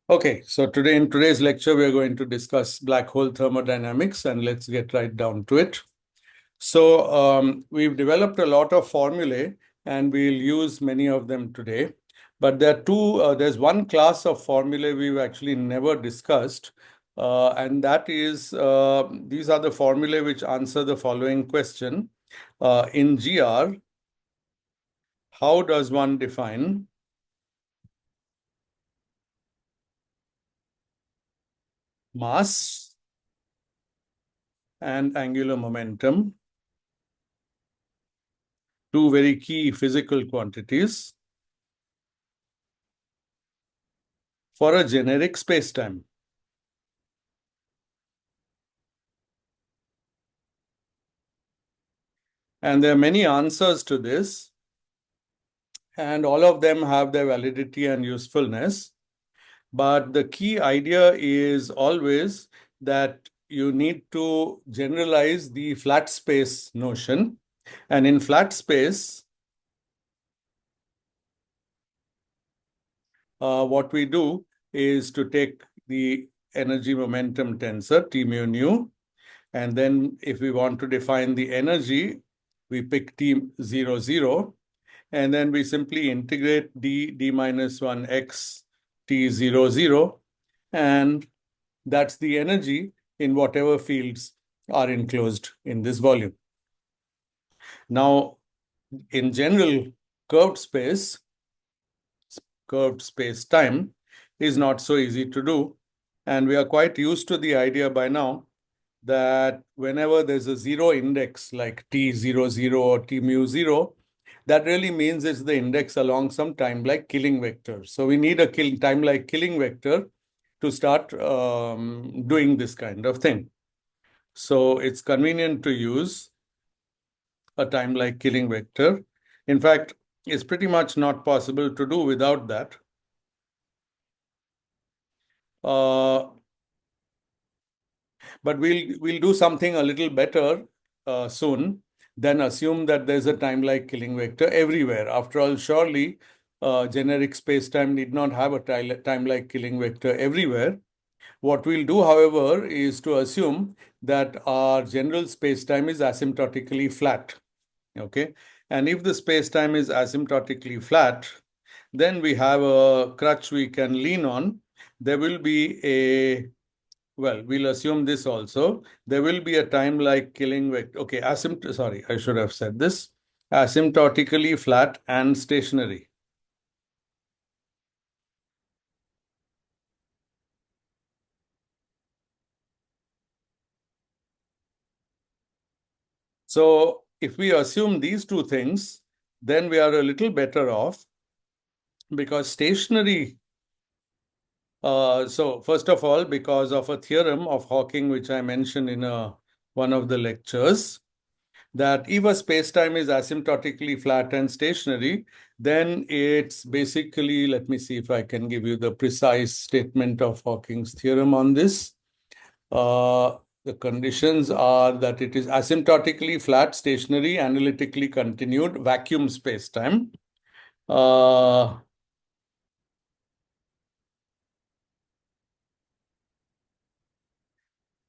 Okay, so in today's lecture, we are going to discuss black hole thermodynamics, and let's get right down to it. So we've developed a lot of formulae, and we'll use many of them today. But there's one class of formulae we've actually never discussed, and that is, these are the formulae which answer the following question. In GR, how does one define mass and angular momentum, two very key physical quantities, for a generic spacetime? And there are many answers to this, and all of them have their validity and usefulness. But the key idea is always that you need to generalize the flat space notion. And in flat space, what we do is to take the energy momentum tensor, T mu nu, and then if we want to define the energy, we pick T 0, 0, and then we simply integrate d minus 1 x t 0, 0, and that's the energy in whatever fields are enclosed in this volume. Now, in general, curved space time is not so easy to do, and we are quite used to the idea by now that whenever there's a zero index like t 0, 0 or t mu 0, that really means it's the index along some time-like Killing vector. So we need a time-like Killing vector to start doing this kind of thing. So it's convenient to use a time-like Killing vector. In fact, it's pretty much not possible to do without that. But we'll do something a little better soon. Then assume that there's a time-like Killing vector everywhere. After all, surely generic spacetime need not have a time-like Killing vector everywhere. What we'll do, however, is to assume that our general spacetime is asymptotically flat. Okay, and if the spacetime is asymptotically flat, then we have a crutch we can lean on. There will be a we'll assume this also. There will be a time-like Killing vector. Okay, sorry, I should have said this. Asymptotically flat and stationary. So if we assume these two things, then we are a little better off, because stationary, so first of all, because of a theorem of Hawking, which I mentioned in one of the lectures, that if a spacetime is asymptotically flat and stationary, then it's basically, let me see if I can give you the precise statement of Hawking's theorem on this. The conditions are that it is asymptotically flat, stationary, analytically continued, vacuum spacetime.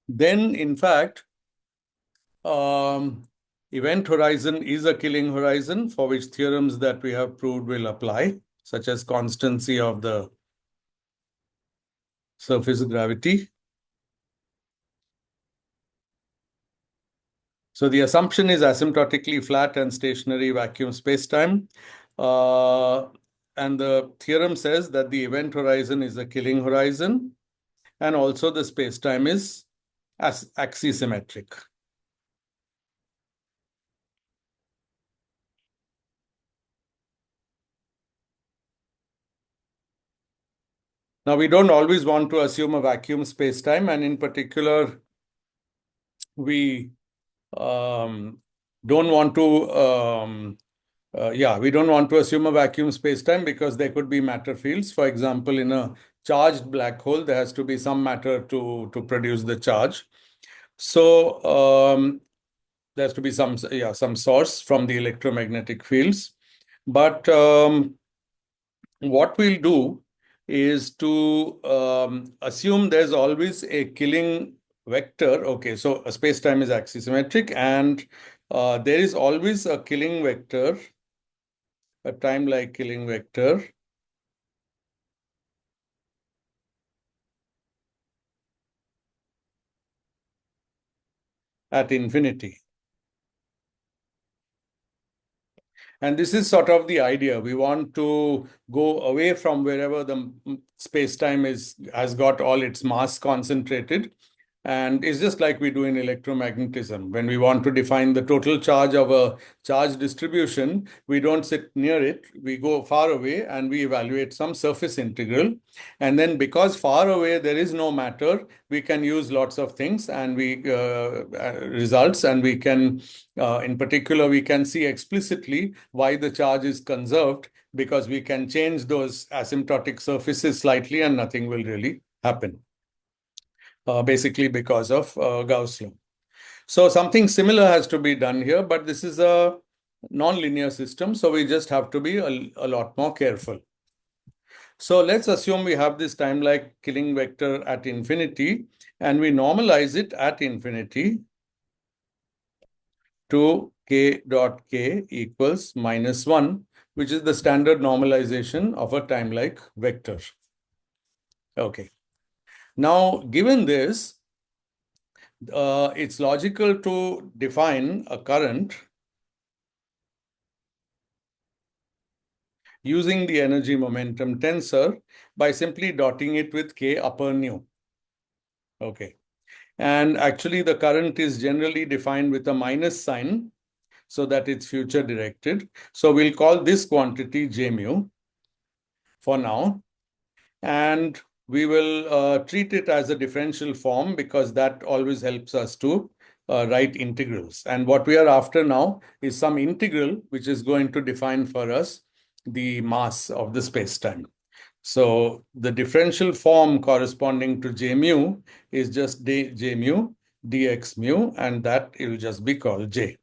Then, in fact, event horizon is a Killing horizon for which theorems that we have proved will apply, such as constancy of the surface gravity. So the assumption is asymptotically flat and stationary vacuum spacetime. And the theorem says that the event horizon is a Killing horizon, and also the spacetime is axisymmetric. Now, we don't always want to assume a vacuum spacetime, and in particular, we don't want to we don't want to assume a vacuum spacetime because there could be matter fields. For example, in a charged black hole, there has to be some matter to produce the charge. So there has to be some source from the electromagnetic fields. But what we'll do is to assume there's always a killing vector. Okay, so a space-time is axisymmetric, and there is always a killing vector, a time-like killing vector at infinity. And this is sort of the idea. We want to go away from wherever the space-time has got all its mass concentrated. And it's just like we do in electromagnetism. When we want to define the total charge of a charge distribution, we don't sit near it. We go far away and we evaluate some surface integral. And then because far away there is no matter, we can use lots of things and we results, and we can, in particular, we can see explicitly why the charge is conserved, because we can change those asymptotic surfaces slightly and nothing will really happen. Basically because of Gauss law. So something similar has to be done here, but this is a non-linear system, so we just have to be a lot more careful. So let's assume we have this time-like killing vector at infinity, and we normalize it at infinity to k dot k equals -1, which is the standard normalization of a time-like vector. Okay. Now, given this, it's logical to define a current using the energy momentum tensor by simply dotting it with k upper nu. Okay. And actually, the current is generally defined with a minus sign so that it's future directed. So we'll call this quantity J mu for now. And we will treat it as a differential form because that always helps us to write integrals. And what we are after now is some integral which is going to define for us the mass of the spacetime. So the differential form corresponding to J mu is just J mu dx mu, and that it will just be called J.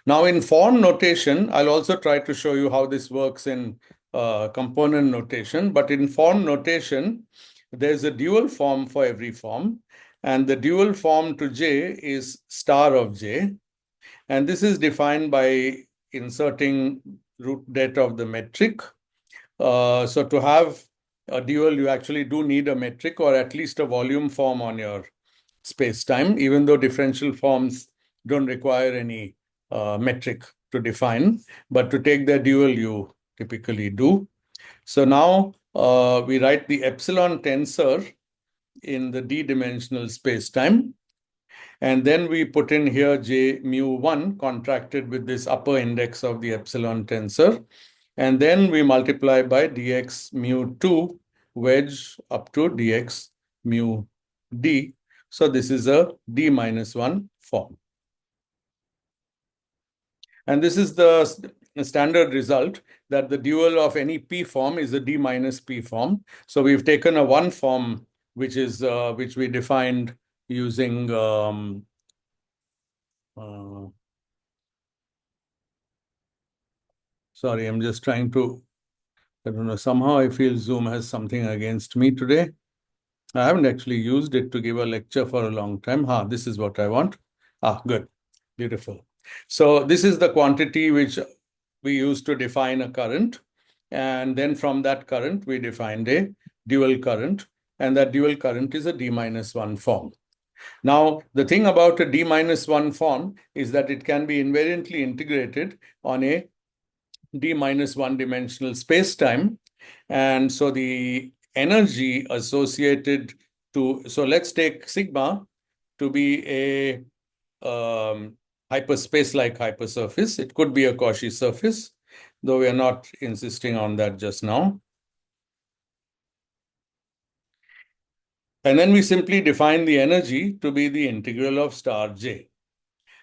Now in form notation, I'll also try to show you how this works in component notation, but in form notation, there's a dual form for every form, and the dual form to J is star of J, and this is defined by inserting root det of the metric. So to have a dual, you actually do need a metric or at least a volume form on your space-time, even though differential forms don't require any metric to define. But to take their dual, you typically do. So now we write the epsilon tensor in the d-dimensional space-time. And then we put in here J mu1 contracted with this upper index of the epsilon tensor. And then we multiply by dx mu2 wedge up to dx mu d. So this is a d minus 1 form. And this is the standard result, that the dual of any p form is a d minus p form. So we've taken a 1 form, which we defined using sorry, I'm just trying to, I don't know, somehow I feel Zoom has something against me today. I haven't actually used it to give a lecture for a long time. This is what I want. Good. Beautiful. So this is the quantity which we use to define a current. And then from that current, we defined a dual current. And that dual current is a d minus 1 form. Now, the thing about a d minus 1 form is that it can be invariantly integrated on a d minus 1 dimensional space-time. And so the energy associated to, so let's take sigma to be a hyperspace-like hypersurface. It could be a Cauchy surface, though we are not insisting on that just now. And then we simply define the energy to be the integral of star J.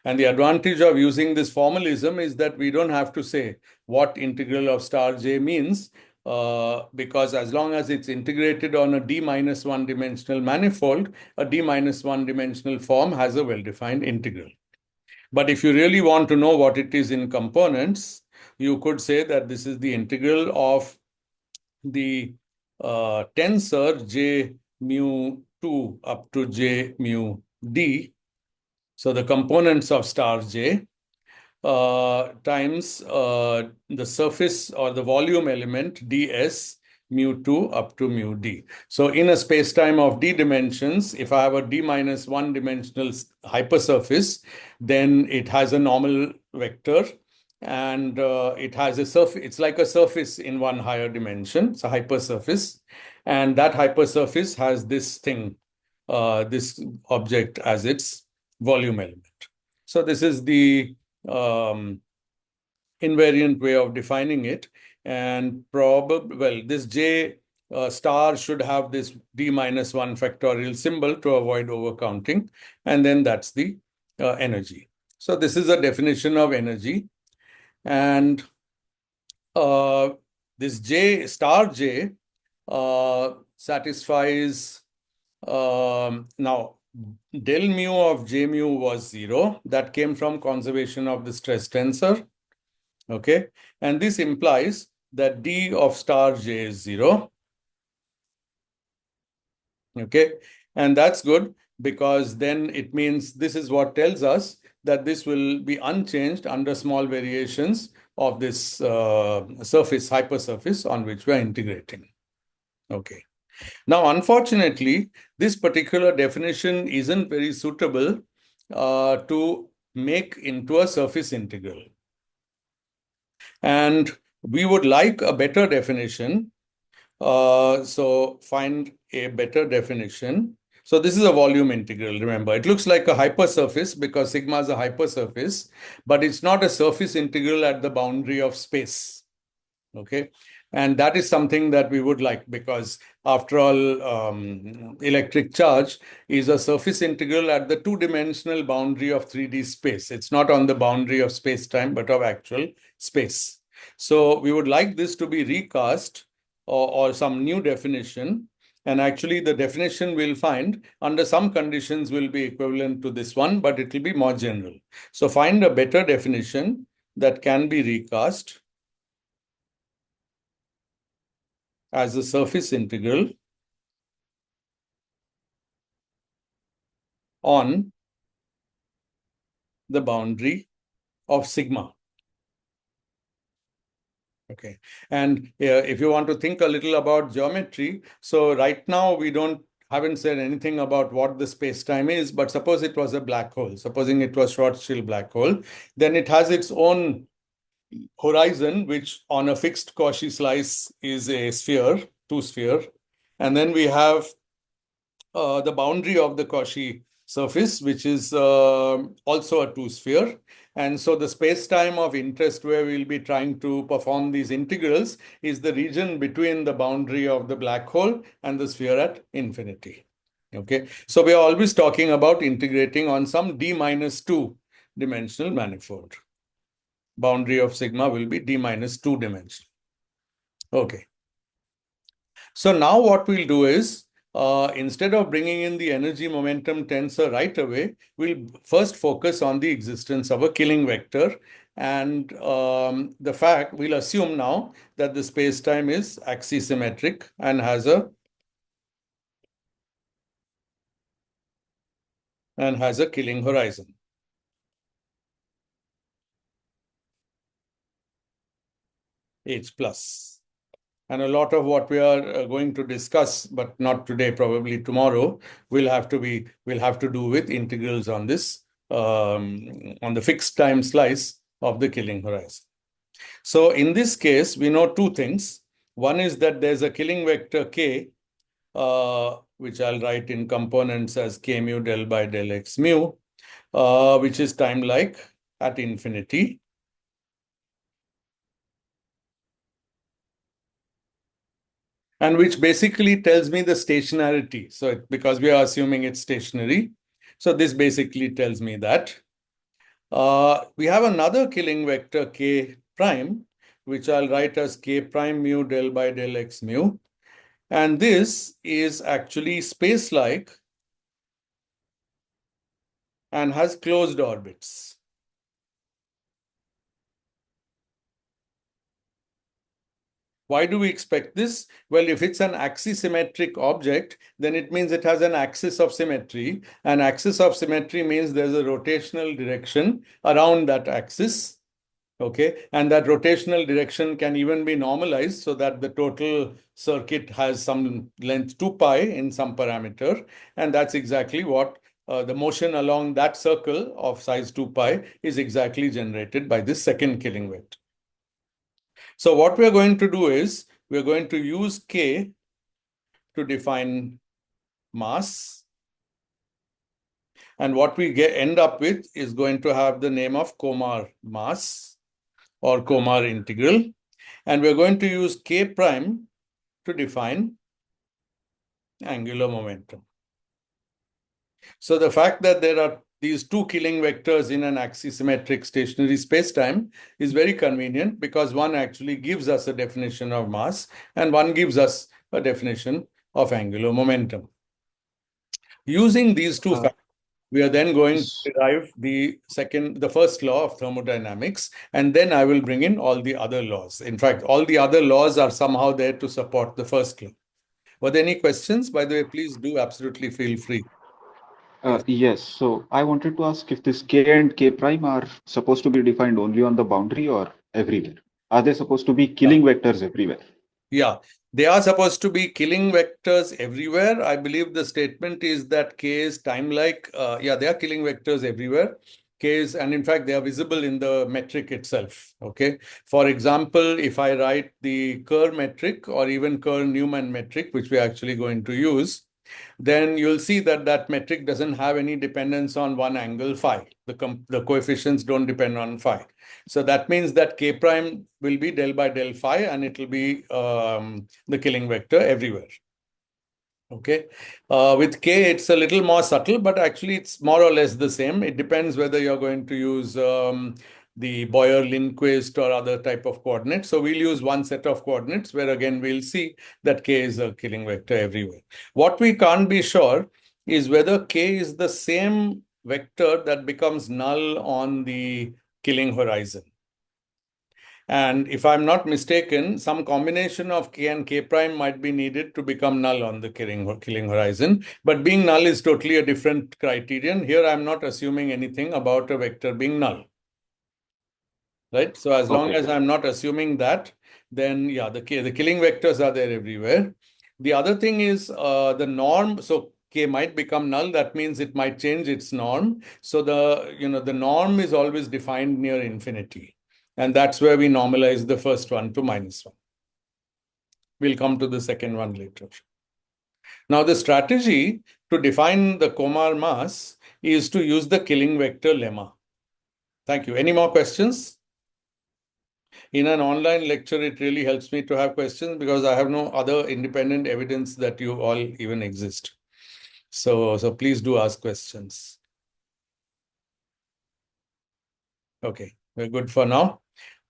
And the advantage of using this formalism is that we don't have to say what integral of star J means, because as long as it's integrated on a d minus 1 dimensional manifold, a d minus 1 dimensional form has a well-defined integral. But if you really want to know what it is in components, you could say that this is the integral of the tensor J mu 2 up to J mu D, so the components of star J, times the surface or the volume element ds mu 2 up to mu d. So in a spacetime of d dimensions, if I have a d minus 1 dimensional hypersurface, then it has a normal vector, and it has a surface. It's like a surface in one higher dimension. It's a hypersurface, and that hypersurface has this thing, this object as its volume element. So this is the um, invariant way of defining it. And probably, well, this J star should have this D minus 1 factorial symbol to avoid overcounting. And then that's the energy. So this is a definition of energy. And uh, this J star J satisfies now del mu of J mu was 0. That came from conservation of the stress tensor. Okay. And this implies that D of star J is 0. Okay. And that's good, because then it means this is what tells us that this will be unchanged under small variations of this surface, hypersurface on which we are integrating. Okay. Now, unfortunately, this particular definition isn't very suitable to make into a surface integral. And we would like a better definition. So find a better definition. So this is a volume integral, remember. It looks like a hypersurface because sigma is a hypersurface, but it's not a surface integral at the boundary of space. Okay. And that is something that we would like, because after all, electric charge is a surface integral at the two-dimensional boundary of 3D space. It's not on the boundary of space-time, but of actual space. So we would like this to be recast, or some new definition. And actually, the definition we'll find under some conditions will be equivalent to this one, but it will be more general. So find a better definition that can be recast as a surface integral on the boundary of sigma. Okay. And if you want to think a little about geometry, so right now we haven't said anything about what the space-time is, but suppose it was a black hole, supposing it was Schwarzschild black hole, then it has its own horizon, which on a fixed Cauchy slice is a sphere, two-sphere. And then we have the boundary of the Cauchy surface, which is also a two-sphere. And so the space-time of interest where we'll be trying to perform these integrals is the region between the boundary of the black hole and the sphere at infinity. Okay, so we are always talking about integrating on some d minus 2 dimensional manifold. Boundary of sigma will be d minus 2 dimensional. Okay. So now what we'll do is, instead of bringing in the energy momentum tensor right away, we'll first focus on the existence of a Killing vector. And the fact, we'll assume now that the space-time is axisymmetric and has a Killing horizon. H plus. And a lot of what we are going to discuss, but not today, probably tomorrow, will have to do with integrals on this, on the fixed time slice of the Killing horizon. So in this case, we know two things. One is that there's a Killing vector K, which I'll write in components as K mu del by del x mu, which is time-like at infinity. And which basically tells me the stationarity. So because we are assuming it's stationary, so this basically tells me that. We have another Killing vector K prime, which I'll write as K prime mu del by del x mu. And this is actually space-like and has closed orbits. Why do we expect this? Well, if it's an axisymmetric object, then it means it has an axis of symmetry. An axis of symmetry means there's a rotational direction around that axis. Okay, and that rotational direction can even be normalized so that the total circuit has some length 2 pi in some parameter. And that's exactly what the motion along that circle of size 2 pi is exactly generated by this second killing vector. So what we're going to do is we're going to use K to define mass. And what we end up with is going to have the name of Komar mass or Komar integral. And we're going to use K prime to define angular momentum. So the fact that there are these two killing vectors in an axisymmetric stationary spacetime is very convenient because one actually gives us a definition of mass and one gives us a definition of angular momentum. Using these two facts, we are then going to derive the first law of thermodynamics, and then I will bring in all the other laws. In fact, all the other laws are somehow there to support the first law. Were there any questions? By the way, please do absolutely feel free. Yes, so I wanted to ask if this K and K prime are supposed to be defined only on the boundary or everywhere? Are they supposed to be Yeah. killing vectors everywhere? Yeah, they are supposed to be killing vectors everywhere. I believe the statement is that K is time-like. Yeah, they are killing vectors everywhere. K is, and in fact, they are visible in the metric itself. Okay. For example, if I write the Kerr metric or even Kerr-Newman metric, which we're actually going to use, then you'll see that that metric doesn't have any dependence on one angle phi. The coefficients don't depend on phi. So that means that K prime will be del by del phi and it will be the killing vector everywhere. Okay. With K, it's a little more subtle, but actually it's more or less the same. It depends whether you're going to use the Boyer-Lindquist or other type of coordinates. So we'll use one set of coordinates where again we'll see that K is a killing vector everywhere. What we can't be sure is whether K is the same vector that becomes null on the killing horizon. And if I'm not mistaken, some combination of K and K prime might be needed to become null on the killing horizon. But being null is totally a different criterion. Here, I'm not assuming anything about a vector being null. Right? So as long Okay. as I'm not assuming that, then yeah, the killing vectors are there everywhere. The other thing is the norm. So K might become null. That means it might change its norm. So the norm is always defined near infinity. And that's where we normalize the first one to -1. We'll come to the second one later. Now, the strategy to define the Komar mass is to use the killing vector lemma. Thank you. Any more questions? In an online lecture, it really helps me to have questions because I have no other independent evidence that you all even exist. So please do ask questions. Okay, we're good for now.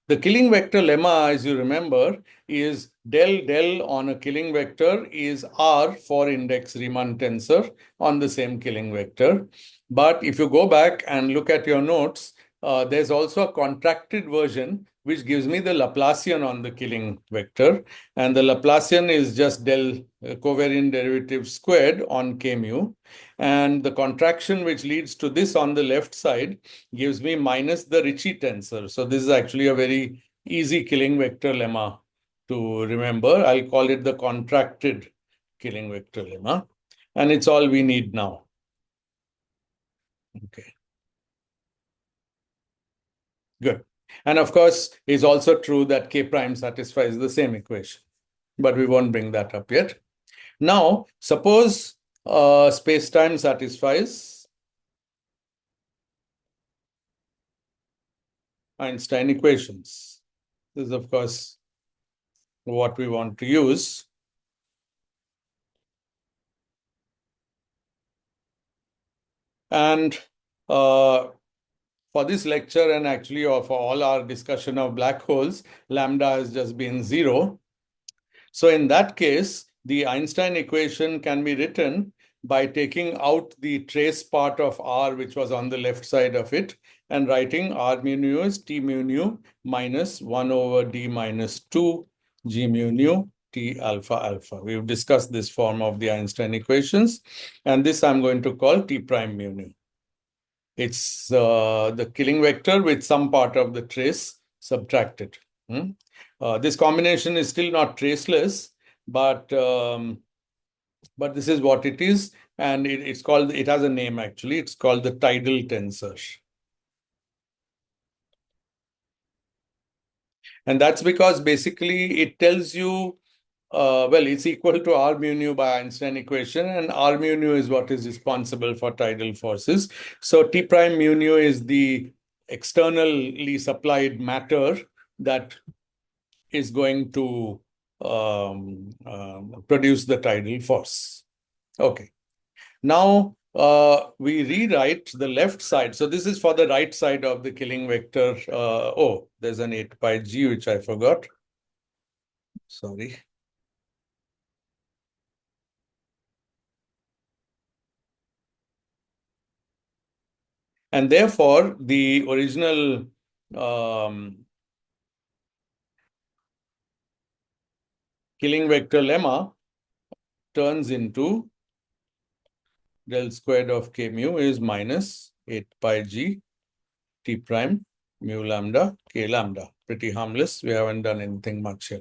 The killing vector lemma, as you remember, is del del on a killing vector is R for index Riemann tensor on the same killing vector. But if you go back and look at your notes, there's also a contracted version which gives me the Laplacian on the killing vector. And the Laplacian is just del covariant derivative squared on k mu. And the contraction which leads to this on the left side gives me minus the Ricci tensor. So this is actually a very easy killing vector lemma to remember. I'll call it the contracted killing vector lemma. And it's all we need now. Okay. Good. And of course, it's also true that K prime satisfies the same equation. But we won't bring that up yet. Now, suppose space-time satisfies Einstein equations. This is, of course, what we want to use. And for this lecture and actually for all our discussion of black holes, lambda has just been 0. So in that case, the Einstein equation can be written by taking out the trace part of R, which was on the left side of it, and writing R mu nu is T mu nu minus 1 over D minus 2 G mu nu T alpha alpha. We've discussed this form of the Einstein equations, and this I'm going to call T prime mu nu. It's the killing vector with some part of the trace subtracted. This combination is still not traceless, but this is what it is, and it's called. It has a name actually. It's called the tidal tensor, and that's because basically it tells you. Well, it's equal to R mu nu by Einstein equation, and R mu nu is what is responsible for tidal forces. So T prime mu nu is the externally supplied matter that is going to produce the tidal force. Okay. Now we rewrite the left side. So this is for the right side of the killing vector. Oh, there's an 8 pi g, which I forgot. Sorry. And therefore, the original killing vector lemma turns into del squared of k mu is minus 8 pi g t prime mu lambda k lambda. Pretty harmless. We haven't done anything much here.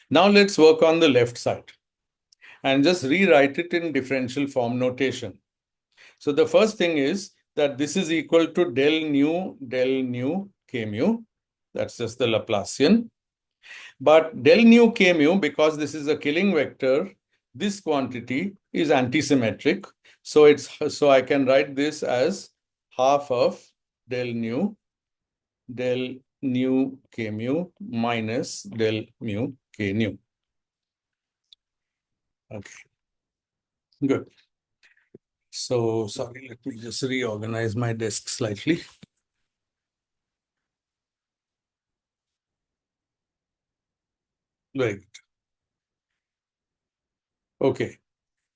Now let's work on the left side and just rewrite it in differential form notation. So the first thing is that this is equal to del nu k mu. That's just the Laplacian. But del nu k mu, because this is a killing vector, this quantity is antisymmetric. So I can write this as half of del nu k mu minus del mu k nu. Okay, good. So sorry, let me just reorganize my desk slightly. Very good. Okay.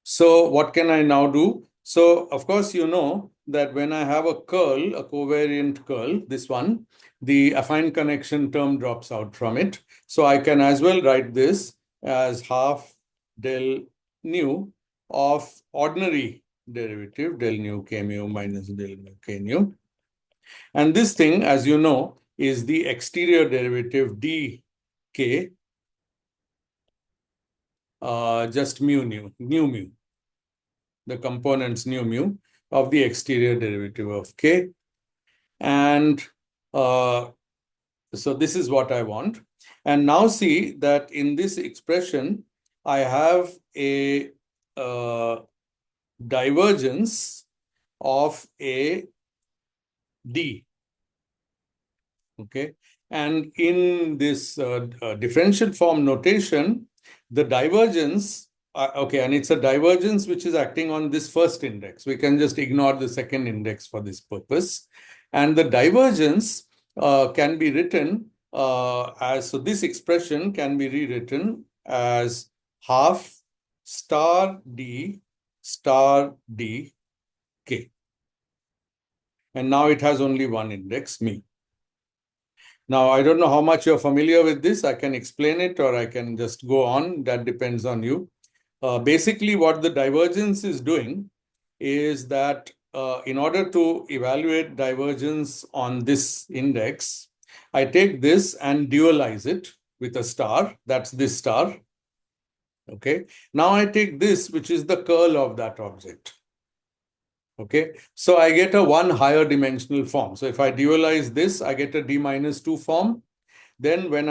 So what can I now do? So of course, you know that when I have a curl, a covariant curl, this one, the affine connection term drops out from it. So I can as well write this as half del nu of ordinary derivative, del nu k mu minus del mu k nu. And this thing, as you know, is the exterior derivative dk, just mu mu, the components nu mu of the exterior derivative of k. And so this is what I want. And now see that in this expression, I have a divergence of a d. Okay. And in this differential form notation, the divergence, okay, and it's a divergence which is acting on this first index. We can just ignore the second index for this purpose. And the divergence can be written as, so this expression can be rewritten as half star d k. And now it has only one index, me. Now, I don't know how much you're familiar with this. I can explain it or I can just go on. That depends on you. Basically, what the divergence is doing is that in order to evaluate divergence on this index, I take this and dualize it with a star. That's this star. Okay. Now I take this, which is the curl of that object. Okay, so I get a one higher dimensional form. So if I dualize this, I get a d minus 2 form. Then when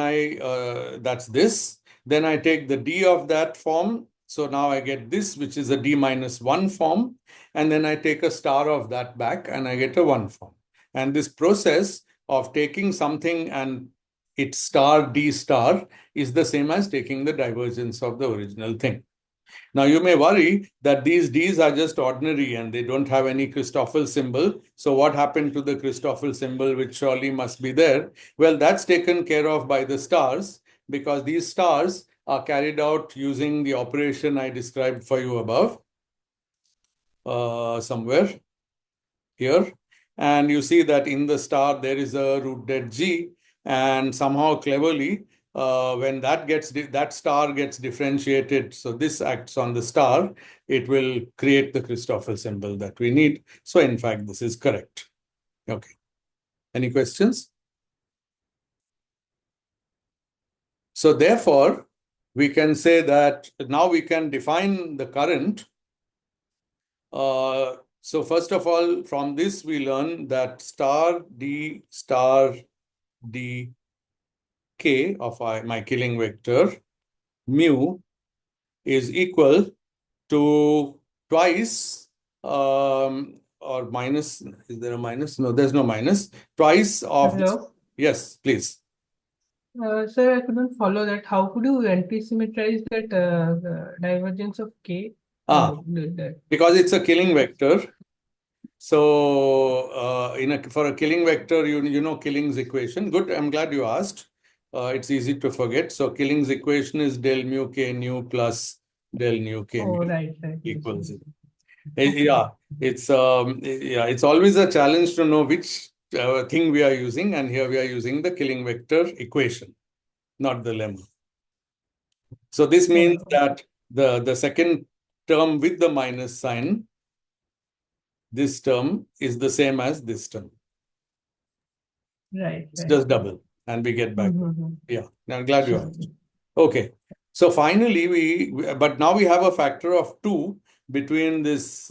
that's this, then I take the d of that form. So now I get this, which is a d minus 1 form. And then I take a star of that back and I get a 1 form. And this process of taking something and its star d star is the same as taking the divergence of the original thing. Now, you may worry that these Ds are just ordinary and they don't have any Christoffel symbol. So what happened to the Christoffel symbol, which surely must be there? Well, that's taken care of by the stars because these stars are carried out using the operation I described for you above, somewhere here. And you see that in the star, there is a root dead G. And somehow cleverly, when that star gets differentiated, so this acts on the star, it will create the Christoffel symbol that we need. So in fact, this is correct. Okay. Any questions? So therefore, we can say that now we can define the current. So first of all, from this we learn that star d k of my Killing vector mu is equal to twice or minus. Is there a minus? No, there's no minus. Twice of this. Hello. Yes, please. Sir, I couldn't follow that. How could you anti-symmetrize that divergence of K? Because it's a Killing vector. So for a Killing vector, you know Killing's equation. Good, I'm glad you asked. It's easy to forget. So Killing's equation is del mu k nu plus del nu k mu right. equals Yes. it. Yeah, it's always a challenge to know which thing we are using, and here we are using the Killing vector equation, not the lemma. So this means that the second term with the minus sign, this term is the same as this term. Right. It's just double, and we get back. Yeah, I'm glad you Sure. asked. Okay, so finally but now we have a factor of 2 between this,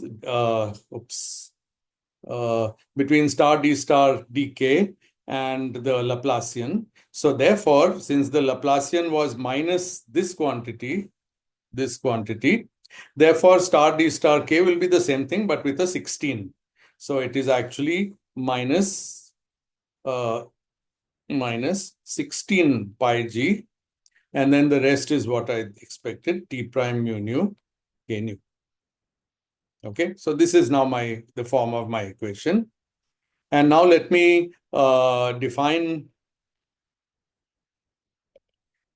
between star dk and the Laplacian. So therefore, since the Laplacian was minus this quantity, therefore star k will be the same thing, but with a 16. So it is actually minus 16 pi g, and then the rest is what I expected, t prime mu nu k nu. Okay, so this is now the form of my equation. And now let me define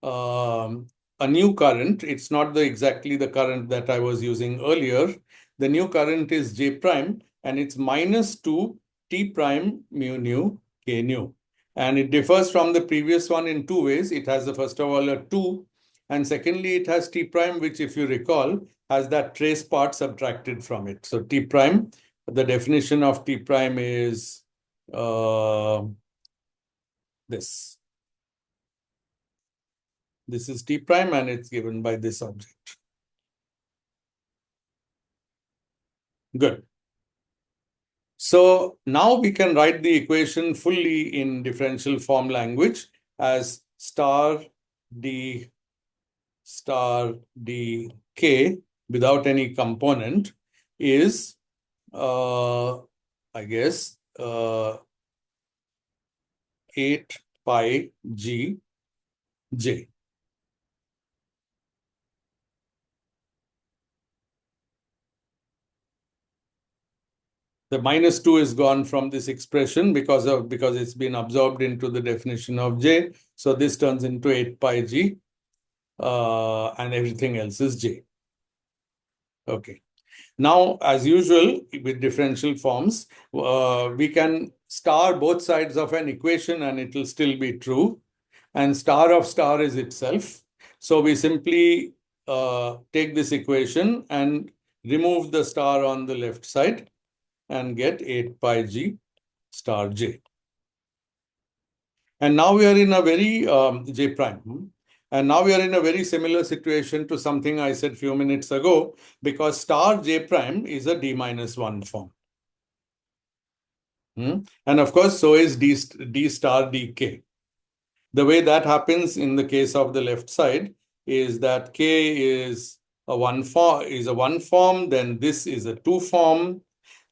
a new current. It's not exactly the current that I was using earlier. The new current is J prime, and it's minus 2 T prime mu nu K nu. And it differs from the previous one in two ways. It has, first of all, a 2, and secondly, it has T prime, which, if you recall, has that trace part subtracted from it. So T prime, the definition of T prime is this. This is T prime, and it's given by this object. Good. So now we can write the equation fully in differential form language as star d k without any component is, I guess, 8 pi g j. The minus 2 is gone from this expression because it's been absorbed into the definition of j. So this turns into 8 pi g, and everything else is j. Okay. Now, as usual, with differential forms, we can star both sides of an equation and it will still be true. And star of star is itself. So we simply take this equation and remove the star on the left side and get 8 pi g star j. And now we are in a very j prime. And now we are in a very similar situation to something I said a few minutes ago, because star j prime is a d minus 1 form. And of course, so is d star dk. The way that happens in the case of the left side is that k is a 1 form, then this is a 2 form.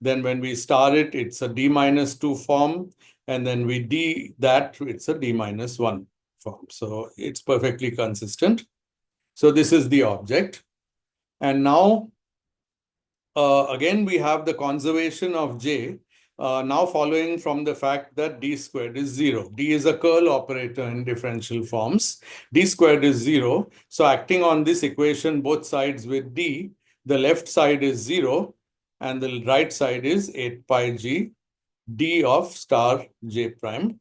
Then when we star it, it's a d minus 2 form. And then we d that, it's a d minus 1 form. So it's perfectly consistent. So this is the object. And now, again, we have the conservation of j, now following from the fact that d squared is 0. D is a curl operator in differential forms. D squared is 0. So acting on this equation, both sides with d, the left side is 0, and the right side is 8 pi g d of star j prime.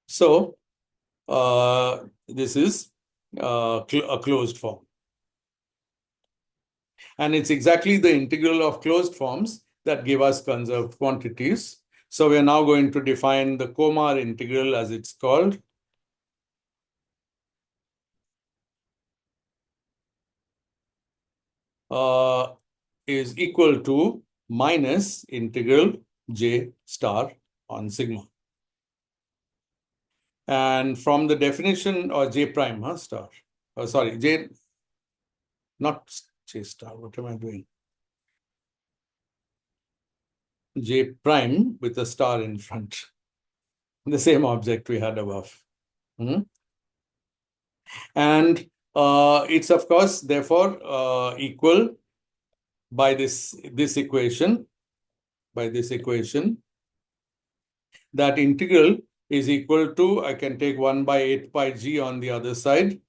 So this is a closed form. And it's exactly the integral of closed forms that give us conserved quantities. So we are now going to define the Komar integral, as it's called. Is equal to minus integral j star on sigma. And from the definition, or j prime, star. Sorry, j, not j star. What am I doing? J prime with a star in front. The same object we had above. And it's, of course, therefore, equal by this equation, that integral is equal to, I can take 1 by 8 pi g on the other side.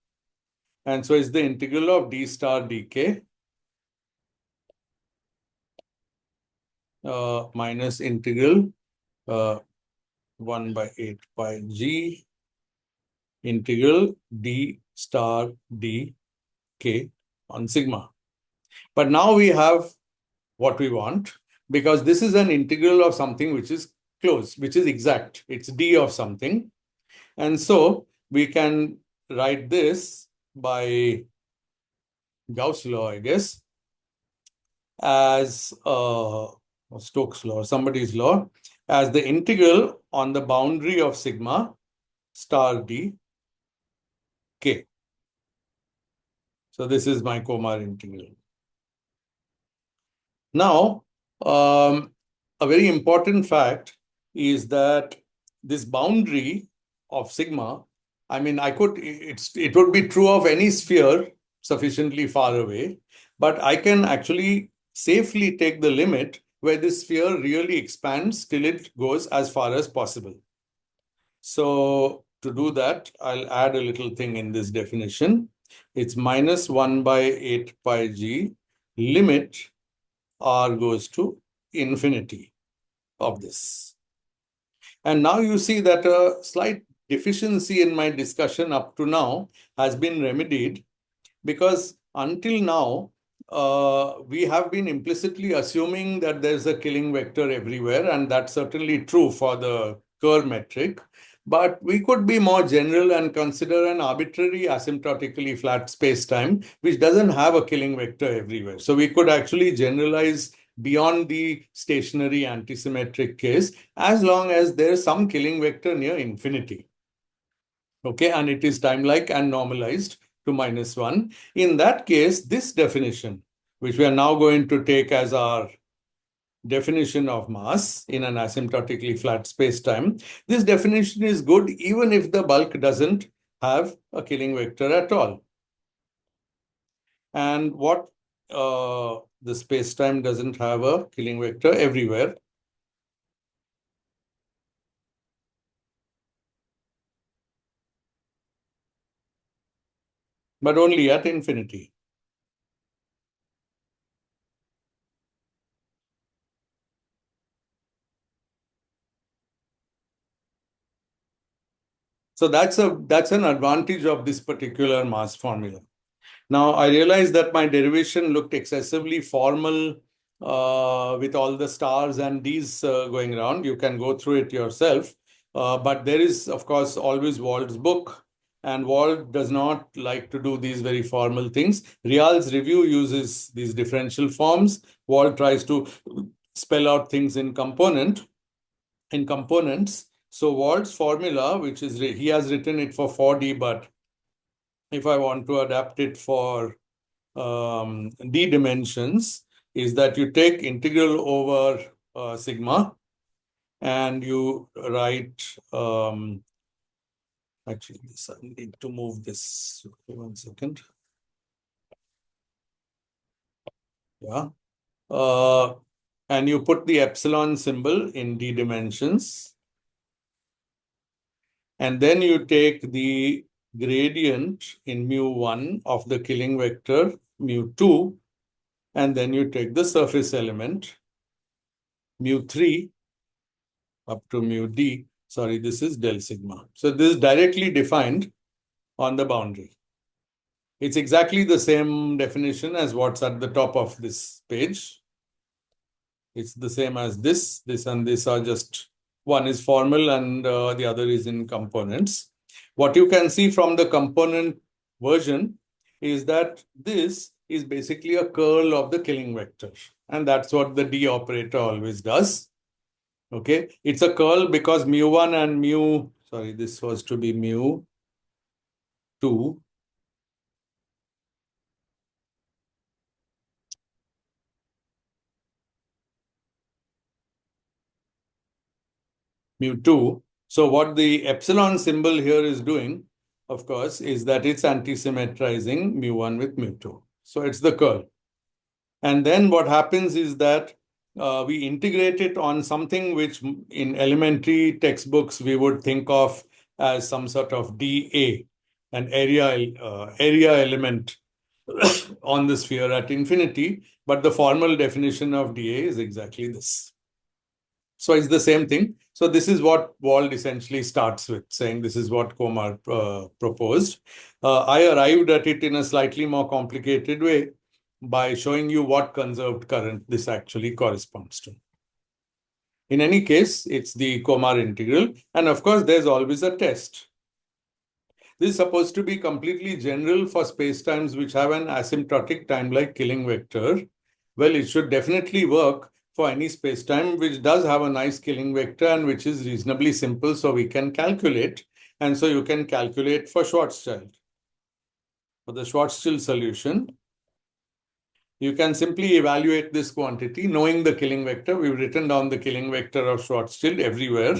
And so it's the integral of d star dk minus integral 1 by 8 pi g integral d star dk on sigma. But now we have what we want, because this is an integral of something which is closed, which is exact. It's d of something. And so we can write this by Gauss law, I guess, as Stokes law or somebody's law, as the integral on the boundary of sigma star d k. So this is my Komar integral. Now, a very important fact is that this boundary of sigma, I mean, it would be true of any sphere sufficiently far away, but I can actually safely take the limit where this sphere really expands till it goes as far as possible. So to do that, I'll add a little thing in this definition. It's minus 1 by 8 pi g limit r goes to infinity of this. And now you see that a slight deficiency in my discussion up to now has been remedied, because until now, we have been implicitly assuming that there's a killing vector everywhere, and that's certainly true for the Kerr metric. But we could be more general and consider an arbitrary asymptotically flat spacetime which doesn't have a killing vector everywhere. So we could actually generalize beyond the stationary antisymmetric case as long as there's some killing vector near infinity. Okay, and it is time-like and normalized to -1. In that case, this definition, which we are now going to take as our definition of mass in an asymptotically flat spacetime, this definition is good even if the bulk doesn't have a killing vector at all. And what the spacetime doesn't have a killing vector everywhere. But only at infinity. So that's an advantage of this particular mass formula. Now, I realized that my derivation looked excessively formal with all the stars and Ds going around. You can go through it yourself. But there is, of course, always Wald's book. And Wald does not like to do these very formal things. Real's review uses these differential forms. Wald tries to spell out things in components. So Wald's formula, which is, he has written it for 4D, but if I want to adapt it for d dimensions, is that you take integral over sigma and you write, actually, this, I need to move this. 1 second. Yeah. And you put the epsilon symbol in d dimensions. And then you take the gradient in mu1 of the killing vector mu2, and then you take the surface element mu3 up to mu d. Sorry, this is del sigma. So this is directly defined on the boundary. It's exactly the same definition as what's at the top of this page. It's the same as this. This and this are just, one is formal and the other is in components. What you can see from the component version is that this is basically a curl of the killing vector. And that's what the D operator always does. Okay, it's a curl because mu1 and mu, sorry, this was to be mu2. Mu2. So what the epsilon symbol here is doing, of course, is that it's anti-symmetrizing mu1 with mu2. So it's the curl. And then what happens is that we integrate it on something which in elementary textbooks we would think of as some sort of dA, an area element on the sphere at infinity. But the formal definition of dA is exactly this. So it's the same thing. So this is what Wald essentially starts with, saying this is what Komar proposed. I arrived at it in a slightly more complicated way by showing you what conserved current this actually corresponds to. In any case, it's the Komar integral. And of course, there's always a test. This is supposed to be completely general for spacetimes which have an asymptotic time-like killing vector. Well, it should definitely work for any spacetime which does have a nice killing vector and which is reasonably simple, so we can calculate. And so you can calculate for Schwarzschild. For the Schwarzschild solution, you can simply evaluate this quantity knowing the killing vector. We've written down the killing vector of Schwarzschild everywhere.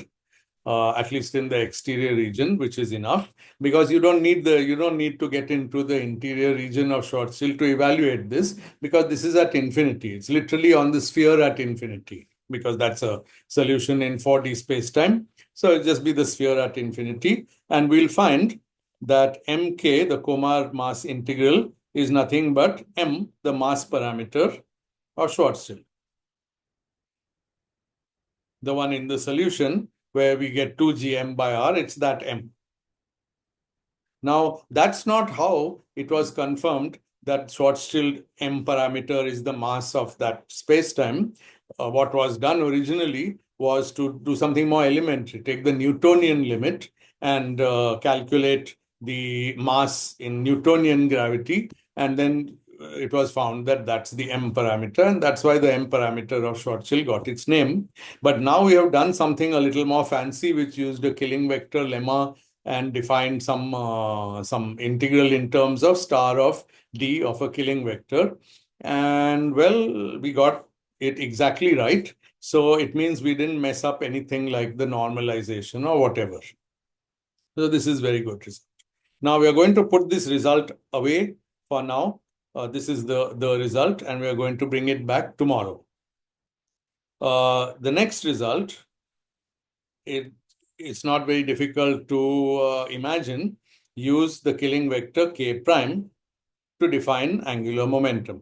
At least in the exterior region, which is enough, because you don't need to get into the interior region of Schwarzschild to evaluate this, because this is at infinity. It's literally on the sphere at infinity, because that's a solution in 4D spacetime. So it'll just be the sphere at infinity, and we'll find that mk, the Komar mass integral, is nothing but m, the mass parameter of Schwarzschild. The one in the solution where we get 2gm by r, it's that m. Now, that's not how it was confirmed that Schwarzschild m parameter is the mass of that spacetime. What was done originally was to do something more elementary, take the Newtonian limit and calculate the mass in Newtonian gravity, and then it was found that that's the m parameter, and that's why the m parameter of Schwarzschild got its name. But now we have done something a little more fancy, which used a killing vector lemma and defined some integral in terms of star of d of a killing vector. And well, we got it exactly right. So it means we didn't mess up anything like the normalization or whatever. So this is very good result. Now we are going to put this result away for now. This is the result, and we are going to bring it back tomorrow. The next result, it's not very difficult to imagine. Use the killing vector k prime to define angular momentum.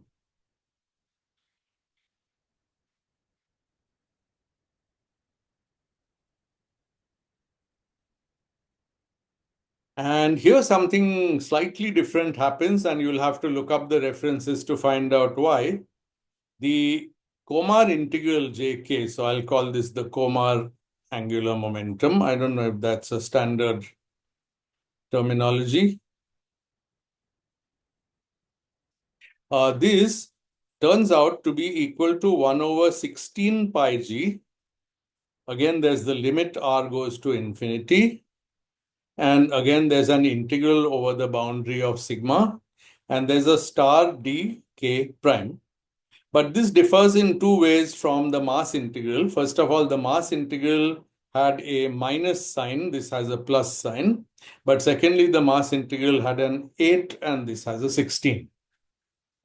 And here something slightly different happens, and you'll have to look up the references to find out why. The Komar integral jk, so I'll call this the Komar angular momentum. I don't know if that's a standard terminology. This turns out to be equal to 1 over 16 pi g. Again, there's the limit r goes to infinity. And again, there's an integral over the boundary of sigma. And there's a star d k prime. But this differs in two ways from the mass integral. First of all, the mass integral had a minus sign. This has a plus sign. But secondly, the mass integral had an 8 and this has a 16.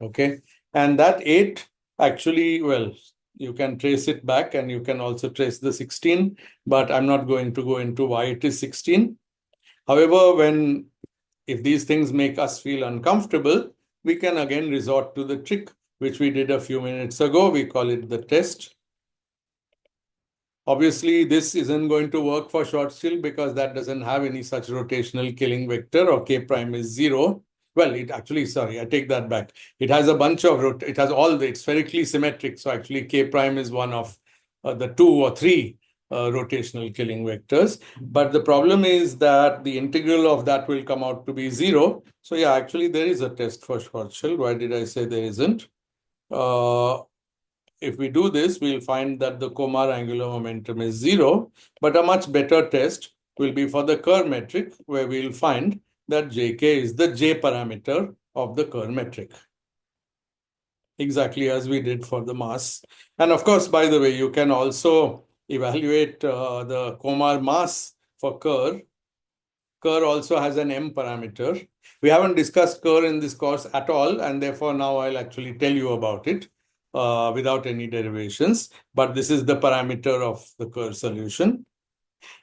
Okay. And that 8 actually, well, you can trace it back and you can also trace the 16. But I'm not going to go into why it is 16. However, if these things make us feel uncomfortable, we can again resort to the trick which we did a few minutes ago. We call it the test Obviously, this isn't going to work for Schwarzschild because that doesn't have any such rotational killing vector, or K prime is 0. Well, it actually, sorry, I take that back. It has a bunch of, it has all the, it's spherically symmetric. So actually K prime is one of the 2 or 3 rotational killing vectors. But the problem is that the integral of that will come out to be 0. So yeah, actually there is a test for Schwarzschild. Why did I say there isn't? If we do this, we'll find that the Komar angular momentum is 0, but a much better test will be for the Kerr metric, where we'll find that Jk is the J parameter of the Kerr metric, exactly as we did for the mass. And of course, by the way, you can also evaluate the Komar mass for Kerr. Kerr also has an M parameter. We haven't discussed Kerr in this course at all, and therefore now I'll actually tell you about it without any derivations. But this is the parameter of the Kerr solution.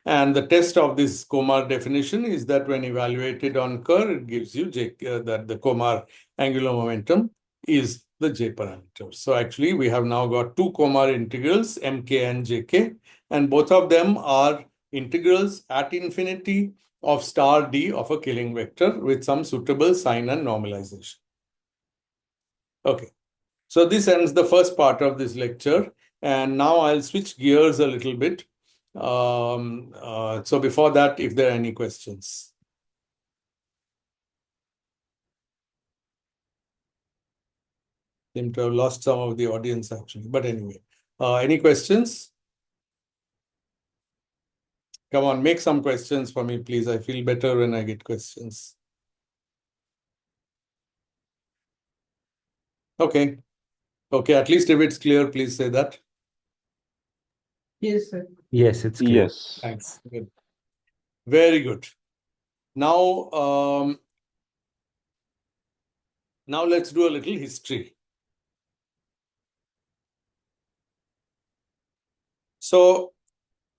And the test of this Komar definition is that when evaluated on Kerr, it gives you that the Komar angular momentum is the J parameter. So actually, we have now got 2 Komar integrals, Mk and Jk, and both of them are integrals at infinity of star D of a killing vector with some suitable sign and normalization. Okay, so this ends the first part of this lecture, and now I'll switch gears a little bit. So before that, if there are any questions. Seem to have lost some of the audience actually, but anyway. Any questions? Come on, make some questions for me, please. I feel better when I get questions. Okay. Okay, at least if it's clear, please say that. Yes, sir. Yes, it's clear. Yes. Thanks. Good. Very good. Now, now let's do a little history. So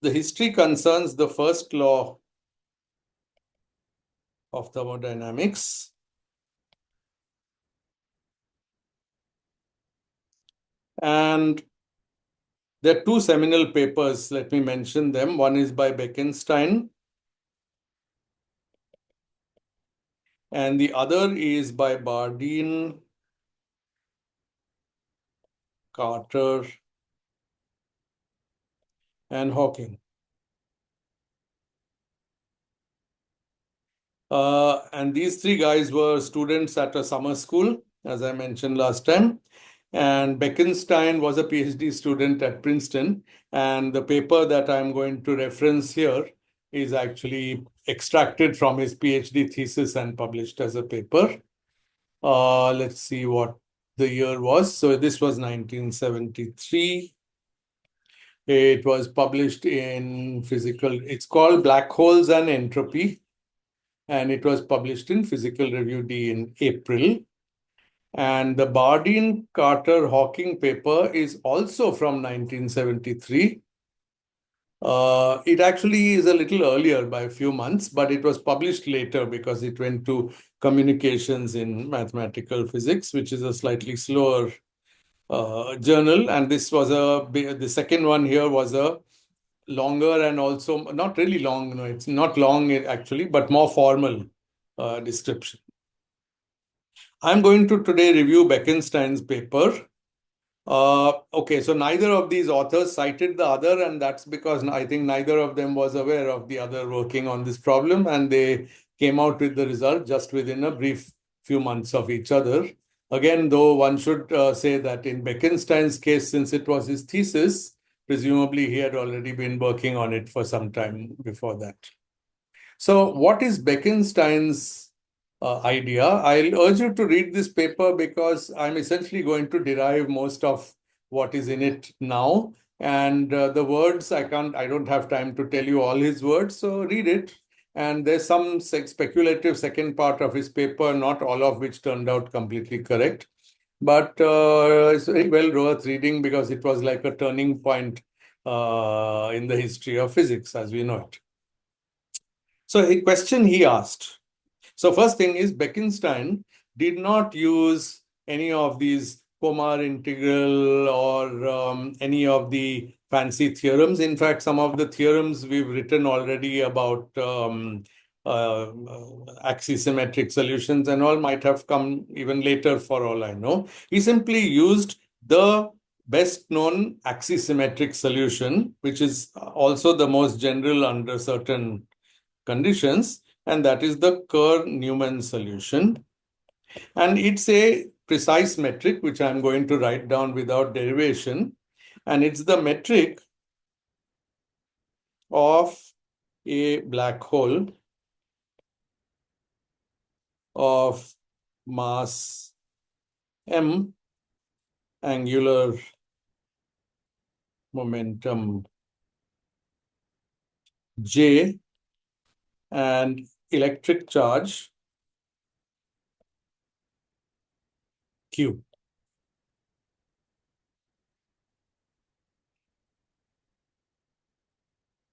the history concerns the first law of thermodynamics. And there are 2 seminal papers, let me mention them. One is by Bekenstein, and the other is by Bardeen, Carter, and Hawking. And these 3 guys were students at a summer school, as I mentioned last time. And Bekenstein was a PhD student at Princeton. And the paper that I'm going to reference here is actually extracted from his PhD thesis and published as a paper. Let's see what the year was. So this was 1973. It was published in Physical, it's called Black Holes and Entropy. And it was published in Physical Review D in April. And the Bardeen-Carter-Hawking paper is also from 1973. It actually is a little earlier by a few months, but it was published later because it went to Communications in Mathematical Physics, which is a slightly slower journal. And this was the second one here was a longer and also not really long. No, it's not long actually, but more formal description. I'm going to today review Bekenstein's paper. Okay, so neither of these authors cited the other, and that's because I think neither of them was aware of the other working on this problem, and they came out with the result just within a brief few months of each other. Again, though, one should say that in Bekenstein's case, since it was his thesis, presumably he had already been working on it for some time before that. So what is Bekenstein's idea? I'll urge you to read this paper because I'm essentially going to derive most of what is in it now. And the words, I don't have time to tell you all his words, so read it. And there's some speculative second part of his paper, not all of which turned out completely correct. But it's very well worth reading because it was like a turning point in the history of physics as we know it. So a question he asked. So first thing is Bekenstein did not use any of these Komar integral or any of the fancy theorems. In fact, some of the theorems we've written already about axisymmetric solutions and all might have come even later for all I know. He simply used the best known axisymmetric solution, which is also the most general under certain conditions, and that is the Kerr-Newman solution. And it's a precise metric, which I'm going to write down without derivation. And it's the metric of a black hole of mass m, angular momentum j, and electric charge q.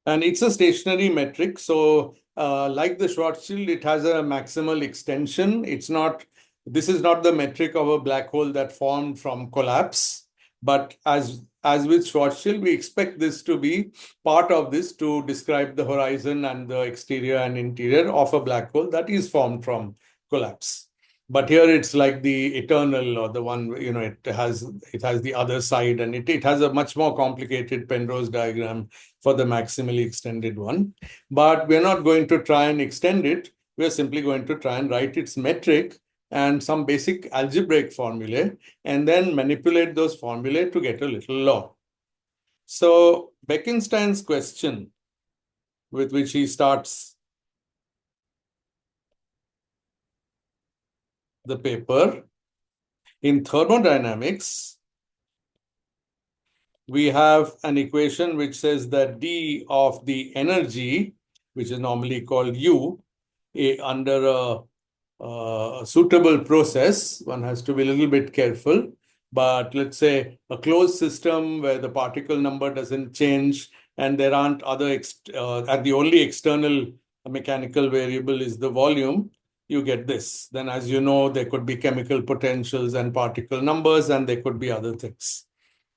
And it's a stationary metric. So like the Schwarzschild, it has a maximal extension. This is not the metric of a black hole that formed from collapse. But as with Schwarzschild, we expect this to be part of this to describe the horizon and the exterior and interior of a black hole that is formed from collapse. But here it's like the eternal, or the one, it has the other side, and it has a much more complicated Penrose diagram for the maximally extended one. But we're not going to try and extend it. We're simply going to try and write its metric and some basic algebraic formulae, and then manipulate those formulae to get a little law. So Bekenstein's question, with which he starts the paper, in thermodynamics, we have an equation which says that d of the energy, which is normally called U, under a suitable process, one has to be a little bit careful. But let's say a closed system where the particle number doesn't change and there aren't other, and the only external mechanical variable is the volume, you get this. Then, as you know, there could be chemical potentials and particle numbers, and there could be other things.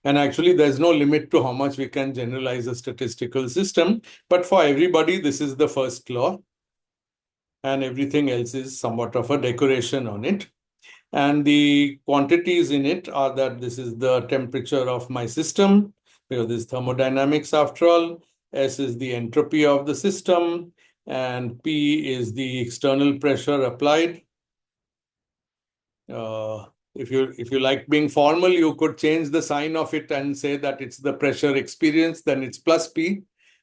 And actually, there's no limit to how much we can generalize a statistical system. But for everybody, this is the first law. And everything else is somewhat of a decoration on it. And the quantities in it are that this is the temperature of my system, because this is thermodynamics after all. S is the entropy of the system, and P is the external pressure applied. If you like being formal, you could change the sign of it and say that it's the pressure experienced, then it's plus P,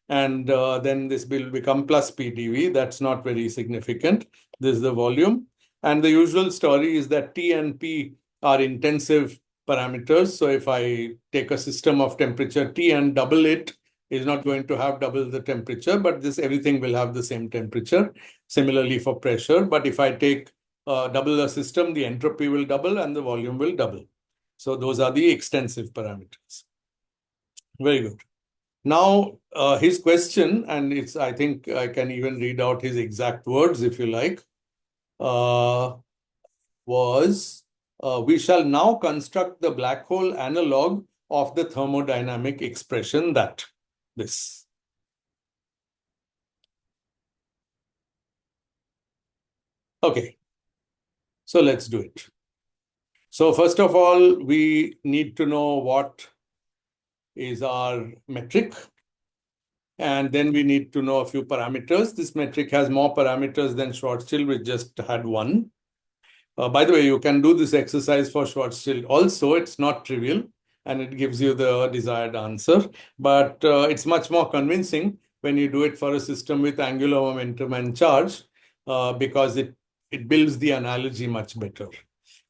and then this will become plus PdV. That's not very significant. This is the volume. And the usual story is that T and P are intensive parameters. So if I take a system of temperature T and double it, is not going to have double the temperature, but everything will have the same temperature. Similarly for pressure. But if I take double the system, the entropy will double and the volume will double. So those are the extensive parameters. Very good. Now, his question, and I think I can even read out his exact words if you like, was, we shall now construct the black hole analog of the thermodynamic expression that this. Okay, so let's do it. So first of all, we need to know what is our metric. And then we need to know a few parameters. This metric has more parameters than Schwarzschild, which just had one. By the way, you can do this exercise for Schwarzschild also. It's not trivial, and it gives you the desired answer. But it's much more convincing when you do it for a system with angular momentum and charge, because it builds the analogy much better.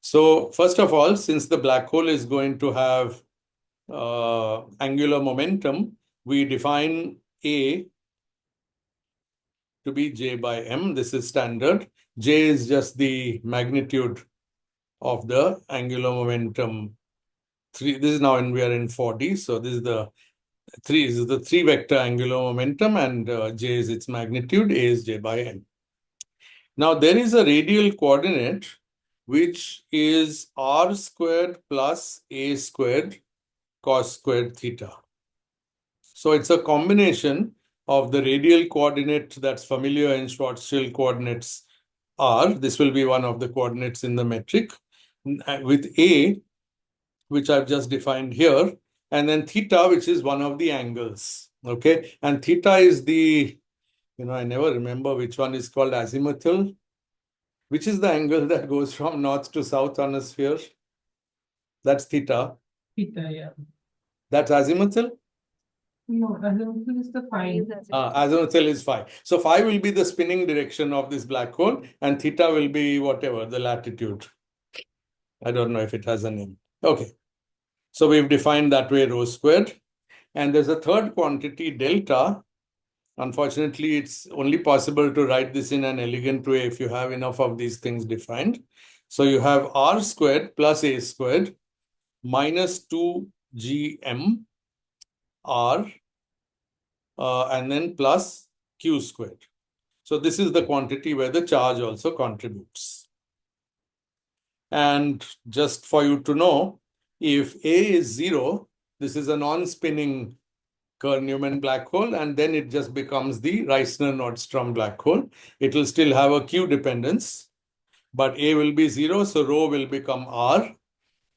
So first of all, since the black hole is going to have angular momentum, we define A to be J by M. This is standard. J is just the magnitude of the angular momentum. This is now when we are in 4D. So this is the 3 vector angular momentum, and J is its magnitude. A is J by M. Now there is a radial coordinate which is r squared plus a squared cos squared theta. So it's a combination of the radial coordinate that's familiar in Schwarzschild coordinates r. This will be one of the coordinates in the metric with a, which I've just defined here, and then theta, which is one of the angles. Okay, and theta is the, I never remember which one is called azimuthal. Which is the angle that goes from north to south on a sphere? That's theta. Theta, yeah. That's azimuthal? No, azimuthal is the phi. Azimuthal is phi. So phi will be the spinning direction of this black hole, and theta will be whatever, the latitude. I don't know if it has a name. Okay. So we've defined that way rho squared. And there's a third quantity, delta. Unfortunately, it's only possible to write this in an elegant way if you have enough of these things defined. So you have r squared plus a squared minus 2gm r and then plus q squared. So this is the quantity where the charge also contributes. And just for you to know, if A is 0, this is a non-spinning Kerr-Newman black hole, and then it just becomes the Reissner-Nordstrom black hole. It will still have a Q dependence, but A will be 0, so rho will become R,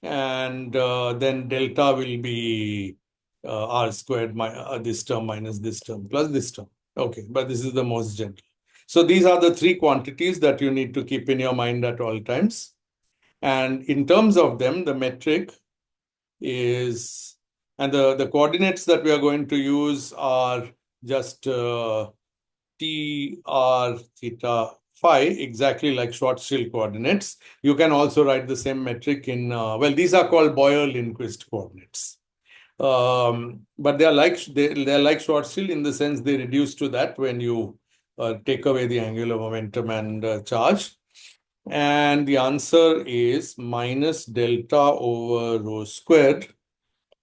and then delta will be R squared, this term minus this term plus this term. Okay, but this is the most general. So these are the three quantities that you need to keep in your mind at all times. And in terms of them, the metric is, and the coordinates that we are going to use are just t, r, theta, phi, exactly like Schwarzschild coordinates. You can also write the same metric in, well, these are called Boyer-Lindquist coordinates. But they're like Schwarzschild in the sense they reduce to that when you take away the angular momentum and charge. And the answer is minus delta over rho squared,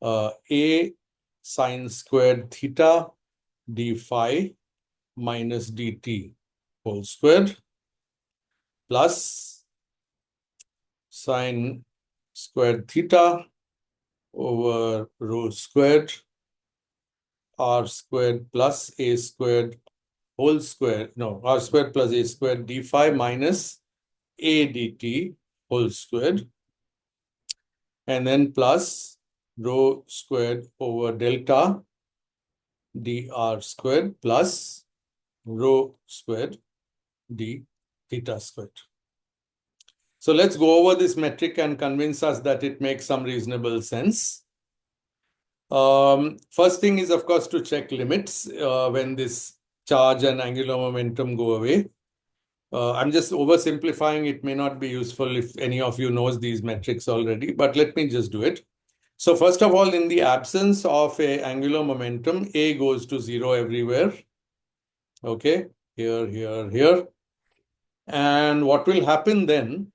a sine squared theta d phi minus dt whole squared plus sine squared theta over rho squared r squared plus a squared whole squared, no, r squared plus a squared d phi minus a dt whole squared, and then plus rho squared over delta dr squared plus rho squared d theta squared. So let's go over this metric and convince us that it makes some reasonable sense. First thing is, of course, to check limits when this charge and angular momentum go away. I'm just oversimplifying. It may not be useful if any of you knows these metrics already, but let me just do it. So first of all, in the absence of a angular momentum, A goes to 0 everywhere. Okay, here, here, here. And what will happen then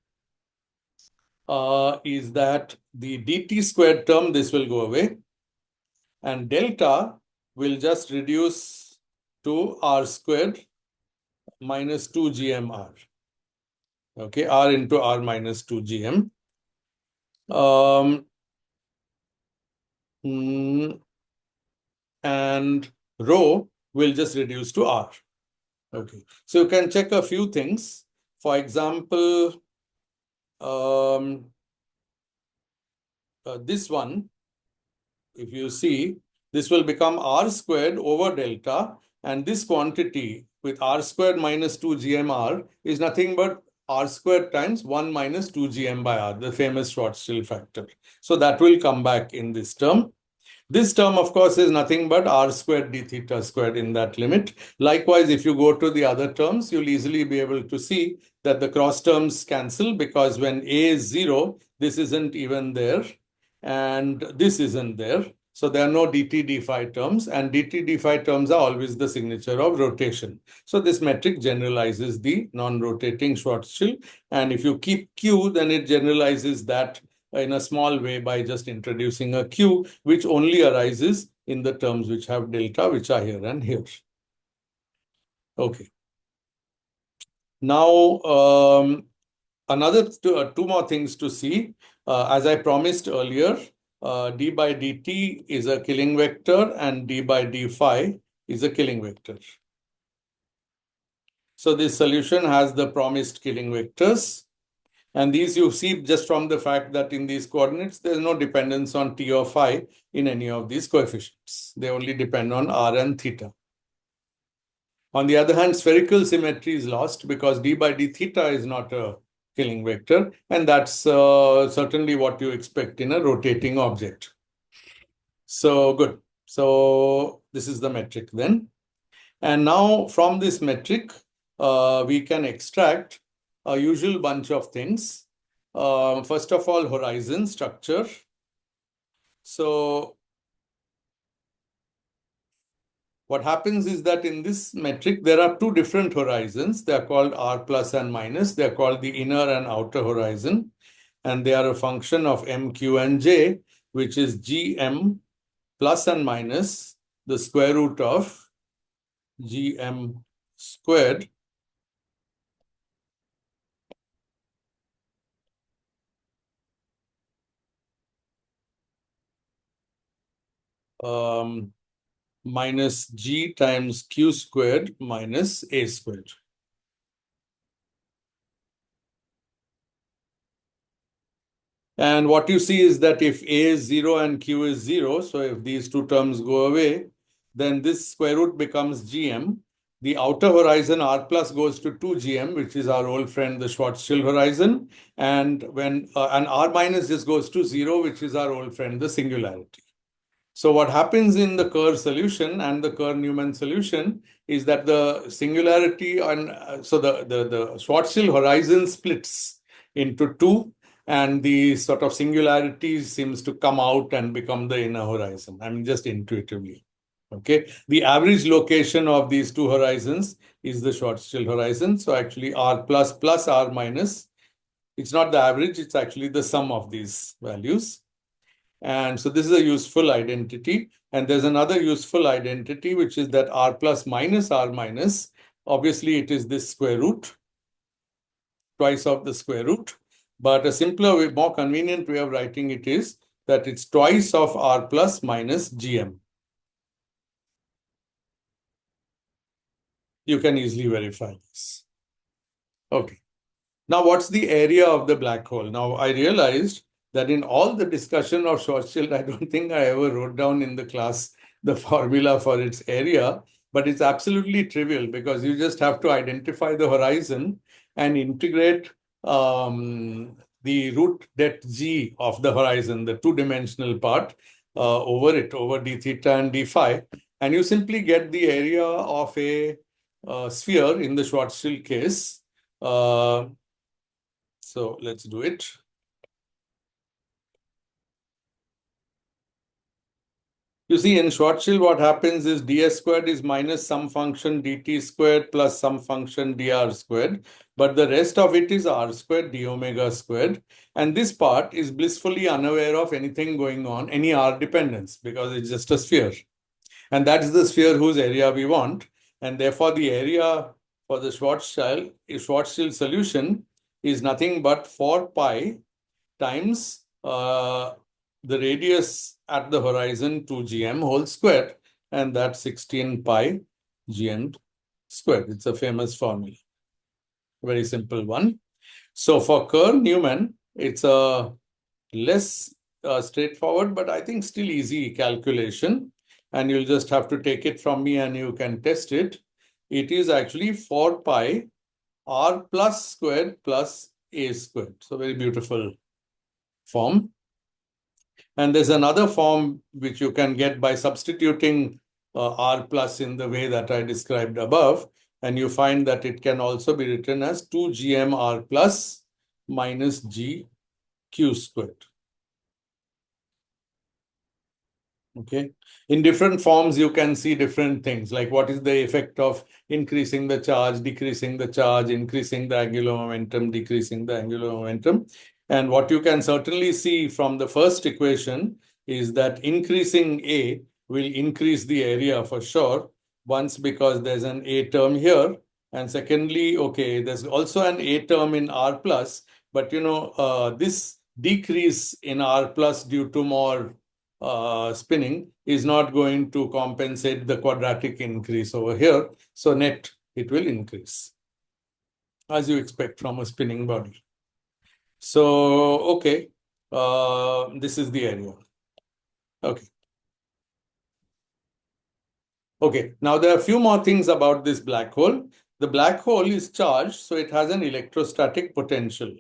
is that the dt squared term, this will go away. And delta will just reduce to r squared minus 2gm r. Okay, r into r minus 2gm. And rho will just reduce to r. Okay, so you can check a few things. For example, this one, if you see, this will become r squared over delta, and this quantity with r squared minus 2gmr is nothing but r squared times 1 minus 2gm by r, the famous Schwarzschild factor. So that will come back in this term. This term, of course, is nothing but r squared d theta squared in that limit. Likewise, if you go to the other terms, you'll easily be able to see that the cross terms cancel, because when a is 0, this isn't even there, and this isn't there. So there are no dt d phi terms, and dt d phi terms are always the signature of rotation. So this metric generalizes the non-rotating Schwarzschild, and if you keep q, then it generalizes that in a small way by just introducing a q, which only arises in the terms which have delta, which are here and here. Okay. Now, two more things to see. As I promised earlier, d by dt is a killing vector and d by d phi is a killing vector. So this solution has the promised killing vectors. And these you see just from the fact that in these coordinates, there's no dependence on t or phi in any of these coefficients. They only depend on r and theta. On the other hand, spherical symmetry is lost because d by d theta is not a killing vector. And that's certainly what you expect in a rotating object. So good. So this is the metric then. And now from this metric, we can extract a usual bunch of things. First of all, horizon structure. So what happens is that in this metric, there are two different horizons. They are called R plus and minus. They are called the inner and outer horizon. And they are a function of M, Q, and J, which is Gm plus and minus the square root of Gm squared minus G times Q squared minus A squared. And what you see is that if A is 0 and Q is 0, so if these two terms go away, then this square root becomes Gm. The outer horizon R plus goes to 2Gm, which is our old friend, the Schwarzschild horizon. And when and R minus just goes to 0, which is our old friend, the singularity. So what happens in the Kerr solution and the Kerr-Newman solution is that the singularity and so the Schwarzschild horizon splits into two, and the sort of singularity seems to come out and become the inner horizon. I mean, just intuitively. Okay. The average location of these two horizons is the Schwarzschild horizon. So actually R plus plus R minus, it's not the average, it's actually the sum of these values. And so this is a useful identity. And there's another useful identity, which is that R plus minus R minus, obviously it is this square root, twice of the square root. But a simpler way, more convenient way of writing it is that it's twice of R plus minus Gm. You can easily verify this. Okay. Now, what's the area of the black hole? Now, I realized that in all the discussion of Schwarzschild, I don't think I ever wrote down in the class the formula for its area, but it's absolutely trivial because you just have to identify the horizon and integrate the root det g of the horizon, the two-dimensional part, over d theta and d phi, and you simply get the area of a sphere in the Schwarzschild case. So let's do it. You see, in Schwarzschild, what happens is ds squared is minus some function dt squared plus some function dr squared. But the rest of it is r squared d omega squared. And this part is blissfully unaware of anything going on, any r dependence, because it's just a sphere. And that's the sphere whose area we want. And therefore, the area for the Schwarzschild solution is nothing but 4 pi times the radius at the horizon 2gm whole square, and that's 16 pi gm squared. It's a famous formula. Very simple one. So for Kerr-Newman, it's a less straightforward, but I think still easy calculation. And you'll just have to take it from me and you can test it. It is actually 4 pi r plus squared plus a squared. So very beautiful form. And there's another form which you can get by substituting r plus in the way that I described above. And you find that it can also be written as 2gm r plus minus g q squared. Okay. In different forms, you can see different things, like what is the effect of increasing the charge, decreasing the charge, increasing the angular momentum, decreasing the angular momentum. And what you can certainly see from the first equation is that increasing A will increase the area for sure, once because there's an A term here. And secondly, okay, there's also an A term in R plus, But this decrease in R plus due to more spinning is not going to compensate the quadratic increase over here. So net, it will increase, as you expect from a spinning body. So, okay, this is the area. Okay. Okay, now there are a few more things about this black hole. The black hole is charged, so it has an electrostatic potential.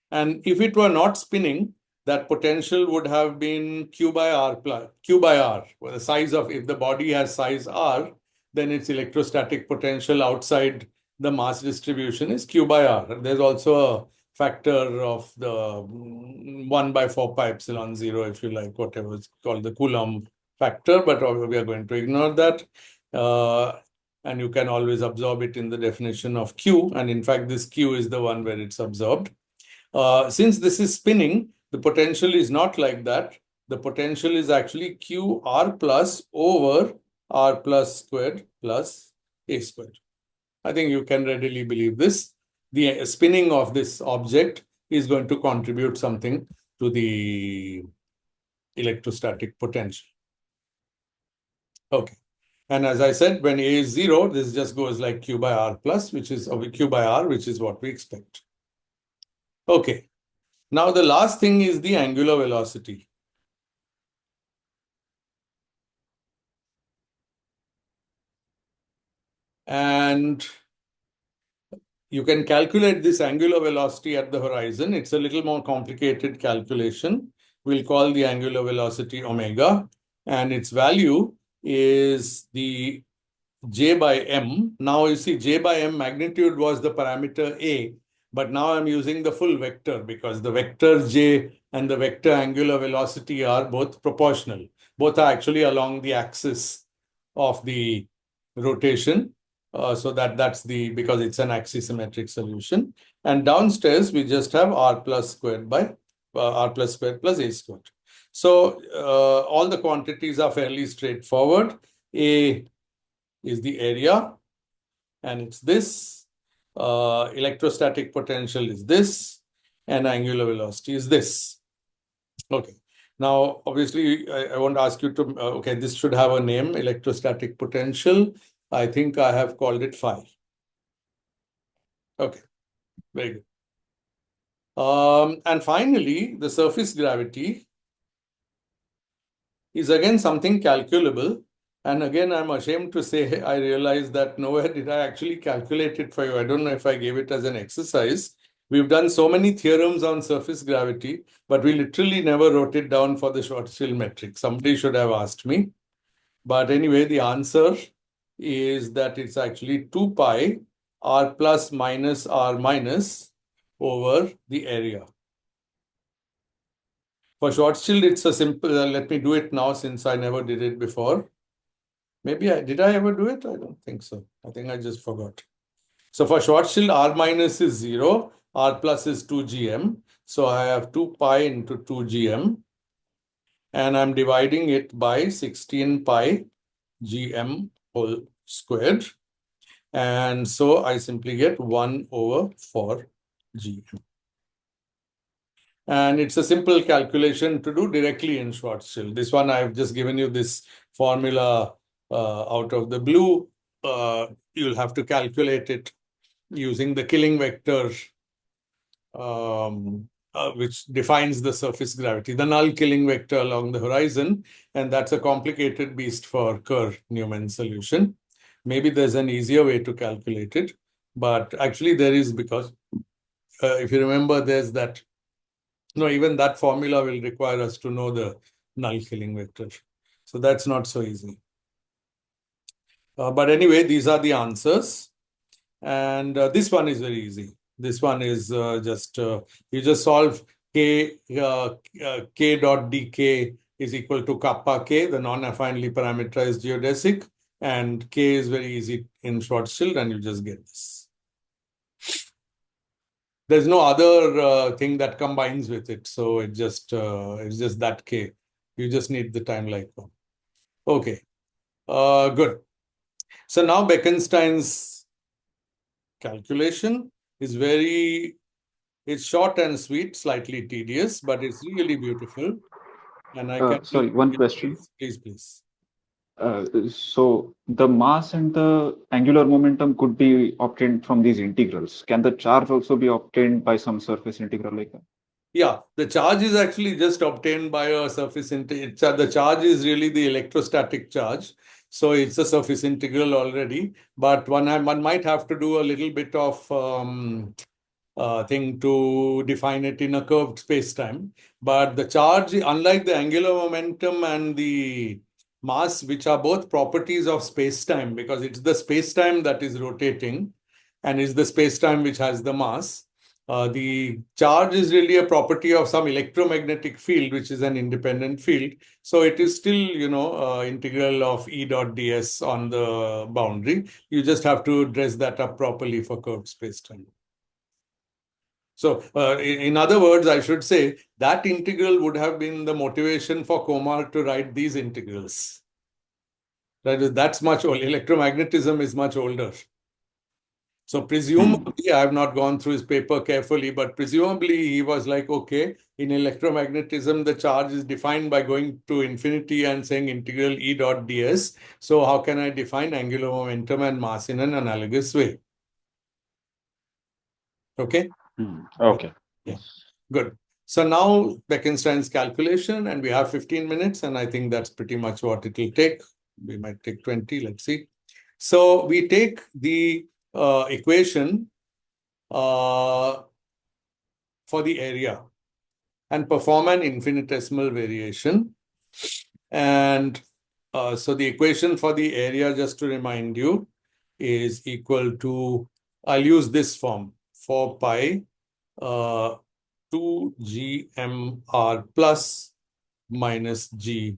And if it were not spinning, that potential would have been Q by R plus Q by R. Well, the size of, if the body has size R, then its electrostatic potential outside the mass distribution is Q by R. And there's also a factor of the 1 by 4 pi epsilon 0, if you like, whatever it's called, the Coulomb factor, but we are going to ignore that. And you can always absorb it in the definition of Q. And in fact, this Q is the one where it's absorbed. Since this is spinning, the potential is not like that. The potential is actually Q R plus over R plus squared plus A squared. I think you can readily believe this. The spinning of this object is going to contribute something to the electrostatic potential. Okay. And as I said, when A is 0, this just goes like Q by R plus, which is Q by R, which is what we expect. Okay. Now, the last thing is the angular velocity. And you can calculate this angular velocity at the horizon. It's a little more complicated calculation. We'll call the angular velocity omega, and its value is the J by M. Now you see J by M magnitude was the parameter A, but now I'm using the full vector because the vector J and the vector angular velocity are both proportional. Both are actually along the axis of the rotation. So that's because it's an axisymmetric solution. And downstairs, we just have R plus squared by R plus squared plus A squared. So all the quantities are fairly straightforward. A is the area, and it's this. Electrostatic potential is this, and angular velocity is this. Okay. Now, obviously, I won't ask you to, okay, this should have a name, electrostatic potential. I think I have called it phi. Okay, very good. And finally, the surface gravity is again something calculable. And again, I'm ashamed to say, I realized that nowhere did I actually calculate it for you. I don't know if I gave it as an exercise. We've done so many theorems on surface gravity, but we literally never wrote it down for the Schwarzschild metric. Somebody should have asked me. But anyway, the answer is that it's actually 2 pi r plus minus r minus over the area. For Schwarzschild, it's a simple, let me do it now since I never did it before. Maybe did I ever do it? I don't think so. I think I just forgot. So for Schwarzschild, r minus is 0, r plus is 2 gm. So I have 2 pi into 2 gm. And I'm dividing it by 16 pi gm whole squared. And so I simply get 1 over 4 gm. And it's a simple calculation to do directly in Schwarzschild. This one, I've just given you this formula out of the blue. You'll have to calculate it using the killing vector, which defines the surface gravity, the null killing vector along the horizon. And that's a complicated beast for Kerr-Newman solution. Maybe there's an easier way to calculate it. But actually, there is, because if you remember, there's that. No, even that formula will require us to know the null killing vector. So that's not so easy. But anyway, these are the answers. And this one is very easy. This one is you just solve k dot dk is equal to kappa k, the non-affinely parameterized geodesic. And k is very easy in Schwarzschild, and you just get this. There's no other thing that combines with it. So it's just that k. You just need the time-like one. Okay, good. So now Bekenstein's calculation is it's short and sweet, slightly tedious, but it's really beautiful. And I can Sorry, one question. please. So the mass and the angular momentum could be obtained from these integrals. Can the charge also be obtained by some surface integral like that? Yeah, the charge is actually just obtained by a surface integral. The charge is really the electrostatic charge. So it's a surface integral already. But one might have to do a little bit of thing to define it in a curved space-time. But the charge, unlike the angular momentum and the mass, which are both properties of space-time, because it's the space-time that is rotating and is the space-time which has the mass. The charge is really a property of some electromagnetic field, which is an independent field. So it is still, integral of E dot ds on the boundary. You just have to dress that up properly for curved spacetime. So in other words, I should say that integral would have been the motivation for Komar to write these integrals. That's much old. Electromagnetism is much older. So presumably, I have not gone through his paper carefully, but presumably he was like, okay, in electromagnetism, the charge is defined by going to infinity and saying integral E dot ds. So how can I define angular momentum and mass in an analogous way? Okay? Okay. Yeah. Good. So now Bekenstein's calculation, and we have 15 minutes, and I think that's pretty much what it will take. We might take 20, let's see. So we take the equation for the area and perform an infinitesimal variation. And so the equation for the area, just to remind you, is equal to, I'll use this form, 4 pi 2gmr plus minus g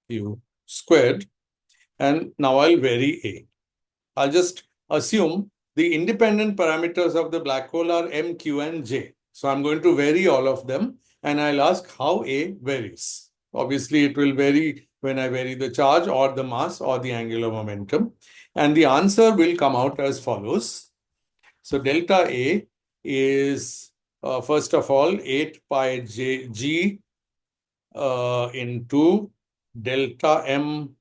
q squared. And now I'll vary A. I'll just assume the independent parameters of the black hole are m, q, and j. So I'm going to vary all of them, and I'll ask how A varies. Obviously, it will vary when I vary the charge or the mass or the angular momentum. And the answer will come out as follows. So delta A is, first of all, 8 pi g into delta m,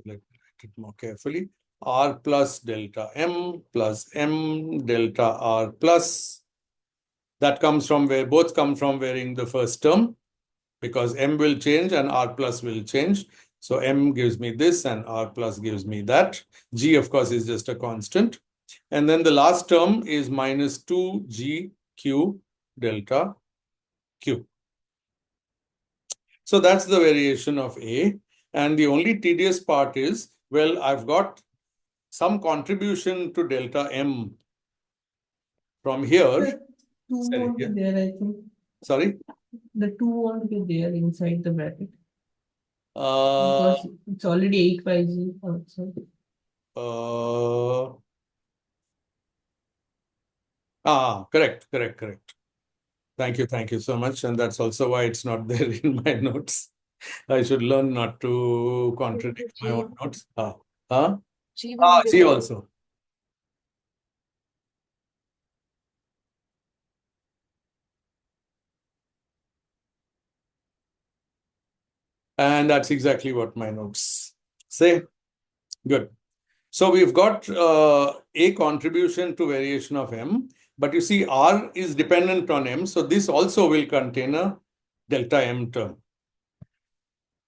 let me write it more carefully, r plus delta m plus m delta r plus. That comes from where both come from varying the first term, because m will change and r plus will change. So m gives me this and r plus gives me that. G, of course, is just a constant. And then the last term is minus 2gq delta q. So that's the variation of A. And the only tedious part is, well, I've got some contribution to delta M from here. Two won't be there, I think. Sorry? The two won't be there inside the bracket. Uh, Because it's already 8 pi z outside. Correct. Thank you so much. And that's also why it's not there in my notes. I should learn not to contradict my own notes. G also. And that's exactly what my notes say. Good. So we've got a contribution to variation of M, but you see R is dependent on M. So this also will contain a delta M term.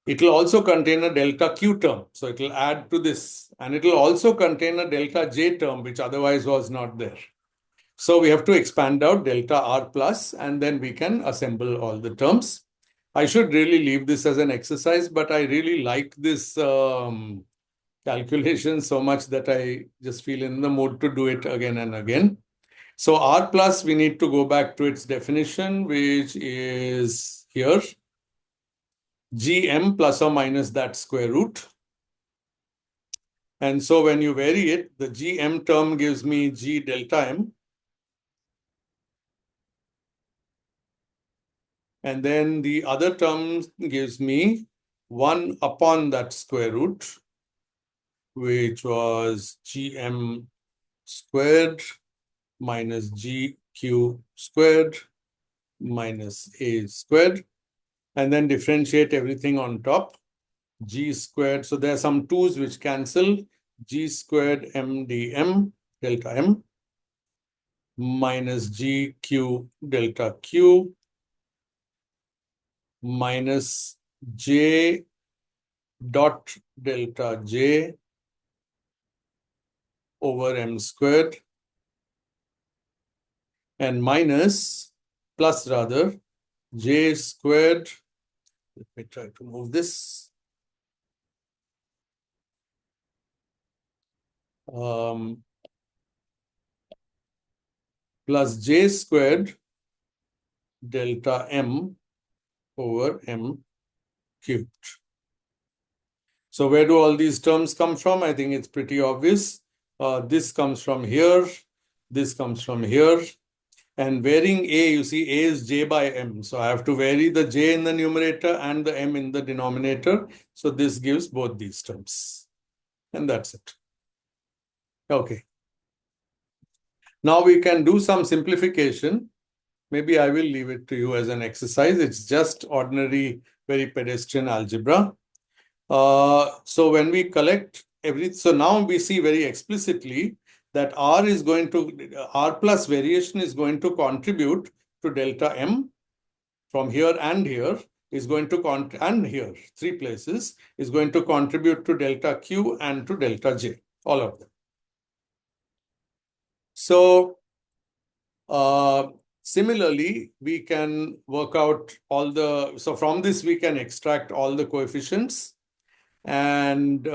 It will also contain a delta Q term. So it will add to this. And it will also contain a delta J term, which otherwise was not there. So we have to expand out delta R plus, and then we can assemble all the terms. I should really leave this as an exercise, but I really like this calculation so much that I just feel in the mood to do it again and again. So R plus, we need to go back to its definition, which is here. Gm plus or minus that square root. And so when you vary it, the Gm term gives me G delta M. And then the other term gives me 1 upon that square root, which was Gm squared minus GQ squared minus A squared, and then differentiate everything on top. G squared, so there are some 2's which cancel. G squared M dm delta M minus GQ delta Q minus J dot delta J over M squared, and minus, plus rather, J squared. Let me try to move this. Plus J squared delta M over M cubed. So where do all these terms come from? I think it's pretty obvious. This comes from here. This comes from here. And varying A, you see A is J by M. So I have to vary the J in the numerator and the M in the denominator. So this gives both these terms. And that's it. Okay. Now we can do some simplification. Maybe I will leave it to you as an exercise. It's just ordinary, very pedestrian algebra. So when we collect so now we see very explicitly that R plus variation is going to contribute to delta M from here and here, is going to and here, 3 places, is going to contribute to delta Q and to delta J, all of them. So similarly, we can work out so from this we can extract all the coefficients, and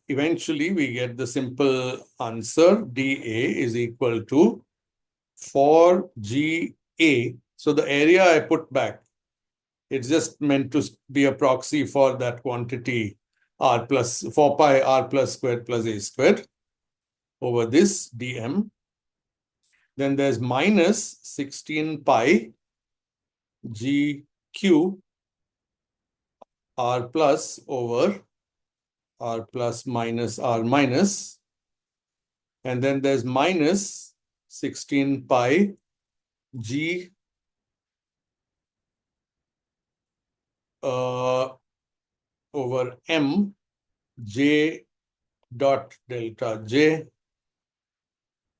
eventually we get the simple answer, dA is equal to, for GA. So the area I put back, it's just meant to be a proxy for that quantity R plus 4 pi R plus squared plus A squared over this dm. Then there's minus 16 pi GQ R plus over R plus minus R minus. And then there's minus 16 pi G over M J dot delta J.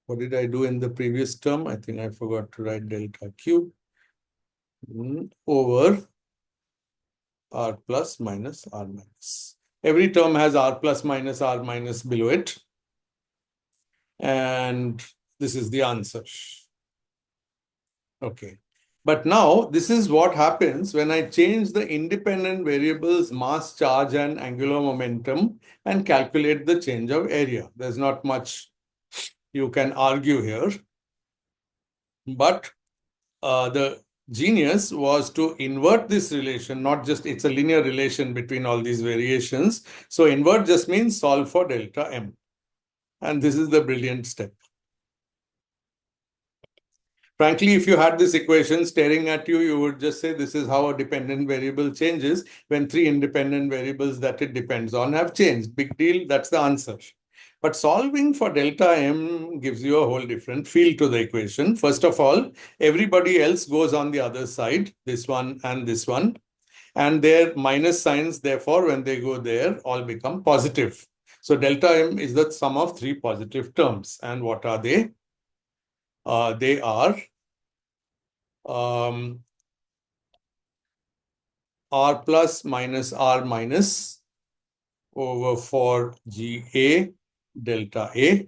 What did I do in the previous term? I think I forgot to write delta Q over R plus minus R minus. Every term has R plus minus R minus below it. And this is the answer. Okay. But now this is what happens when I change the independent variables mass, charge, and angular momentum and calculate the change of area. There's not much you can argue here. But the genius was to invert this relation, not just, it's a linear relation between all these variations. So invert just means solve for delta M. And this is the brilliant step. Frankly, if you had this equation staring at you, you would just say this is how a dependent variable changes when 3 independent variables that it depends on have changed. Big deal, that's the answer. But solving for delta M gives you a whole different feel to the equation. First of all, everybody else goes on the other side, this one and this one. And their minus signs, therefore, when they go there, all become positive. So delta M is the sum of 3 positive terms. And what are they? They are R plus minus R minus over 4GA delta A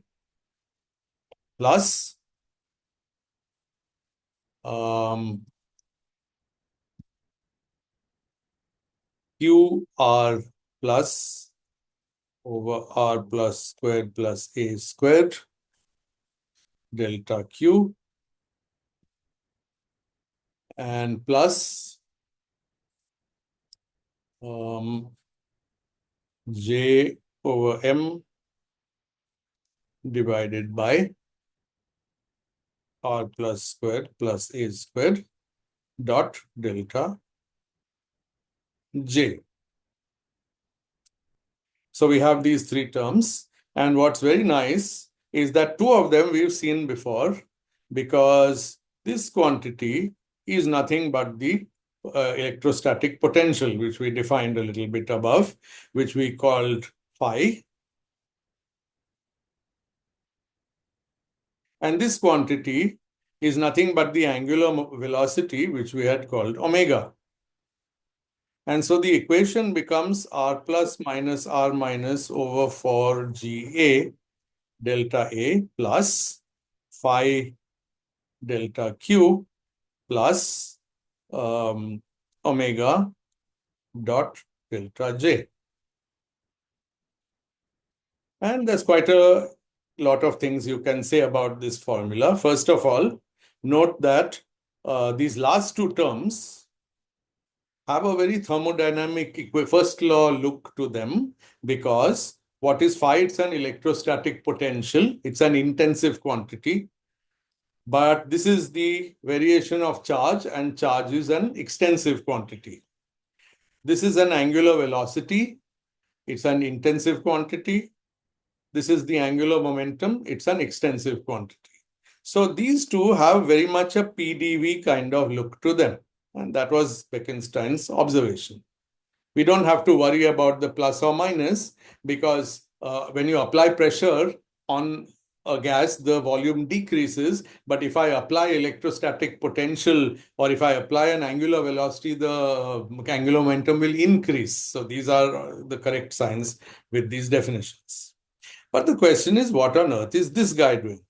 plus QR plus over R plus squared plus A squared delta Q, and plus J over M divided by R plus squared plus A squared dot delta J. So we have these 3 terms. And what's very nice is that two of them we've seen before, because this quantity is nothing but the electrostatic potential, which we defined a little bit above, which we called phi. And this quantity is nothing but the angular velocity, which we had called omega. And so the equation becomes r plus minus r minus over 4ga delta A plus phi delta Q plus omega dot delta J. And there's quite a lot of things you can say about this formula. First of all, note that these last two terms have a very thermodynamic first law look to them, because what is phi? It's an electrostatic potential. It's an intensive quantity. But this is the variation of charge, and charge is an extensive quantity. This is an angular velocity. It's an intensive quantity. This is the angular momentum. It's an extensive quantity. So these two have very much a PDV kind of look to them. And that was Bekenstein's observation. We don't have to worry about the plus or minus, because when you apply pressure on a gas, the volume decreases. But if I apply electrostatic potential, or if I apply an angular velocity, the angular momentum will increase. So these are the correct signs with these definitions. But the question is, what on earth is this guy doing?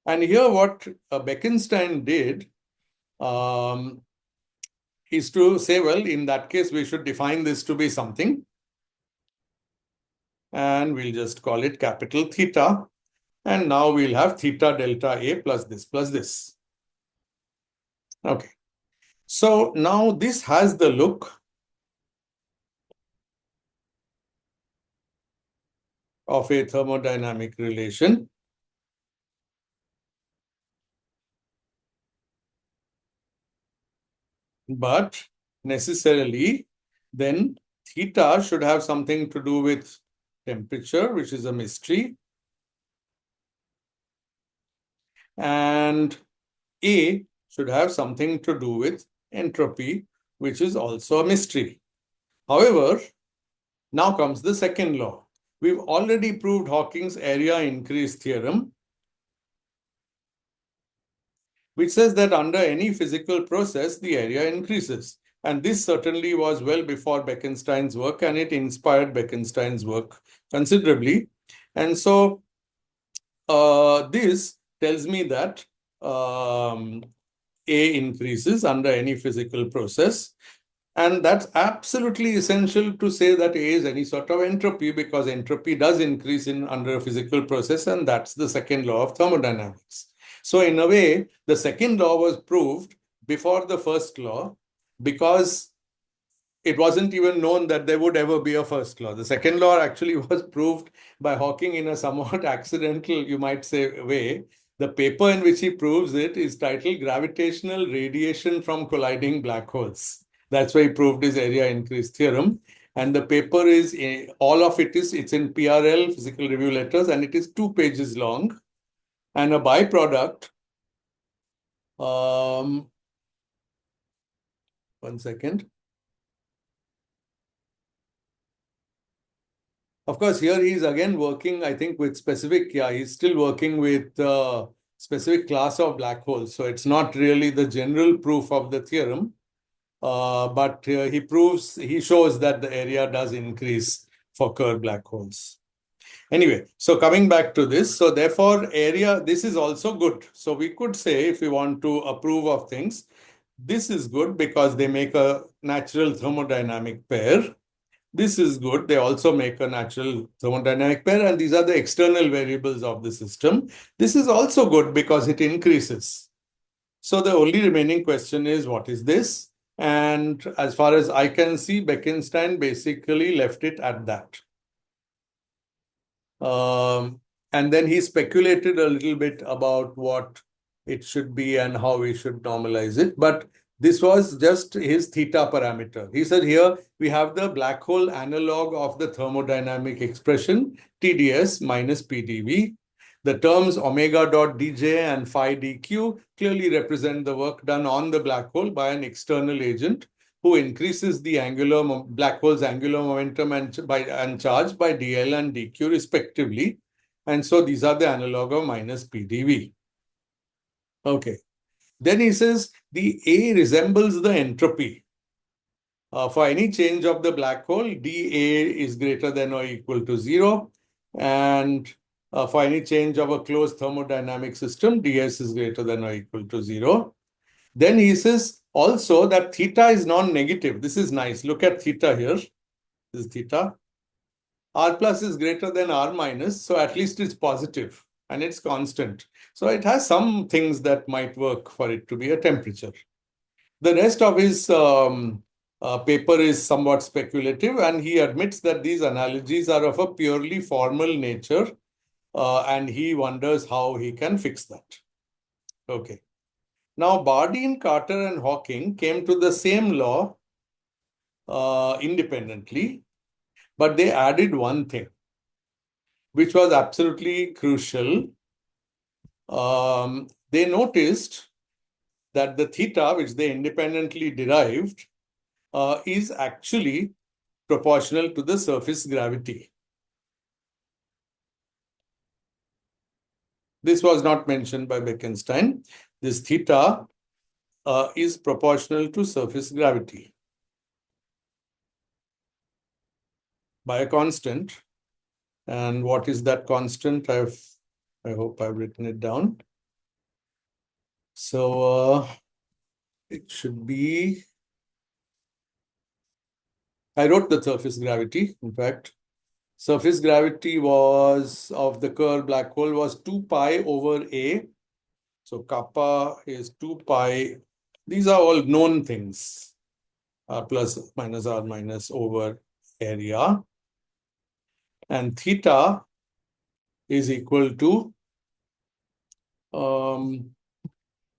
And here what Bekenstein did is to say, well, in that case, we should define this to be something. And we'll just call it capital theta. And now we'll have theta delta A plus this plus this. Okay. So now this has the look of a thermodynamic relation. But necessarily, then theta should have something to do with temperature, which is a mystery. And A should have something to do with entropy, which is also a mystery. However, now comes the second law. We've already proved Hawking's area increase theorem, which says that under any physical process, the area increases. And this certainly was well before Bekenstein's work, and it inspired Bekenstein's work considerably. And so this tells me that A increases under any physical process. And that's absolutely essential to say that A is any sort of entropy, because entropy does increase under a physical process, and that's the second law of thermodynamics. So in a way, the second law was proved before the first law, because it wasn't even known that there would ever be a first law. The second law actually was proved by Hawking in a somewhat accidental, you might say, way. The paper in which he proves it is titled Gravitational Radiation from Colliding Black Holes. That's why he proved his area increase theorem. And the paper is, all of it is, it's in PRL, Physical Review Letters, and it is 2 pages long. And a byproduct, one second. Of course, here he's again working, I think, with specific, he's still working with specific class of black holes. So it's not really the general proof of the theorem, but he shows that the area does increase for Kerr black holes. Anyway, so coming back to this, so therefore area, this is also good. So we could say, if we want to approve of things, this is good because they make a natural thermodynamic pair. This is good. They also make a natural thermodynamic pair, and these are the external variables of the system. This is also good because it increases. So the only remaining question is, what is this? And as far as I can see, Bekenstein basically left it at that. And then he speculated a little bit about what it should be and how we should normalize it. But This was just his theta parameter. He said here we have the black hole analog of the thermodynamic expression TdS minus PdV. The terms omega dot dj and phi dq clearly represent the work done on the black hole by an external agent who increases the black hole's angular momentum and charge by dl and dq respectively. And so these are the analog of minus PdV. Okay. Then he says the A resembles the entropy. For any change of the black hole, dA is greater than or equal to 0. And for any change of a closed thermodynamic system, ds is greater than or equal to 0. Then he says also that theta is non-negative. This is nice. Look at theta here. This is theta. R plus is greater than R minus, so at least it's positive and it's constant. So it has some things that might work for it to be a temperature. The rest of his paper is somewhat speculative, and he admits that these analogies are of a purely formal nature, and he wonders how he can fix that. Okay. Now, Bardeen, Carter, and Hawking came to the same law independently, but they added one thing, which was absolutely crucial. They noticed that the theta, which they independently derived, is actually proportional to the surface gravity. This was not mentioned by Bekenstein. This theta is proportional to surface gravity by a constant. And what is that constant? I hope I've written it down. So it should be, I wrote the surface gravity, in fact. Surface gravity was of the Kerr black hole was 2 pi over A. So kappa is 2 pi. These are all known things. R plus minus R minus over area. And theta is equal to,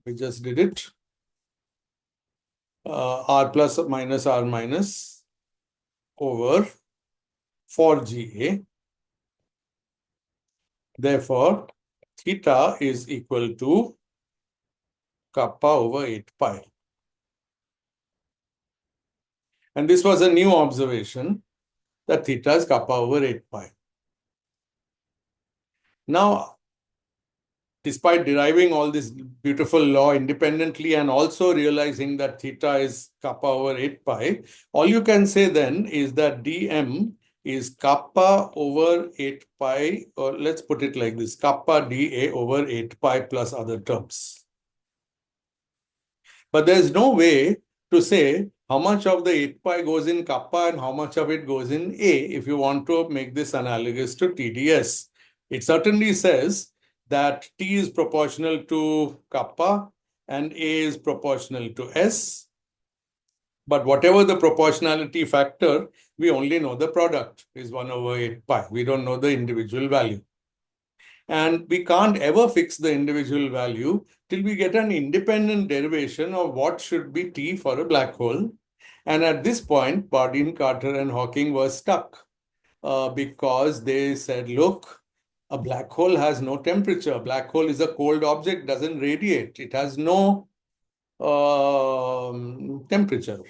we just did it, R plus minus R minus over 4GA. Therefore, theta is equal to kappa over 8 pi. And this was a new observation that theta is kappa over 8 pi. Now, despite deriving all this beautiful law independently and also realizing that theta is kappa over 8 pi, all you can say then is that dm is kappa over 8 pi, or let's put it like this, kappa dA over 8 pi plus other terms. But there's no way to say how much of the 8 pi goes in kappa and how much of it goes in A if you want to make this analogous to TdS. It certainly says that T is proportional to kappa and A is proportional to S. But whatever the proportionality factor, we only know the product is 1 over 8 pi. We don't know the individual value. And we can't ever fix the individual value till we get an independent derivation of what should be T for a black hole. And at this point, Bardeen, Carter, and Hawking were stuck because they said, look, a black hole has no temperature. A black hole is a cold object, doesn't radiate. It has no temperature.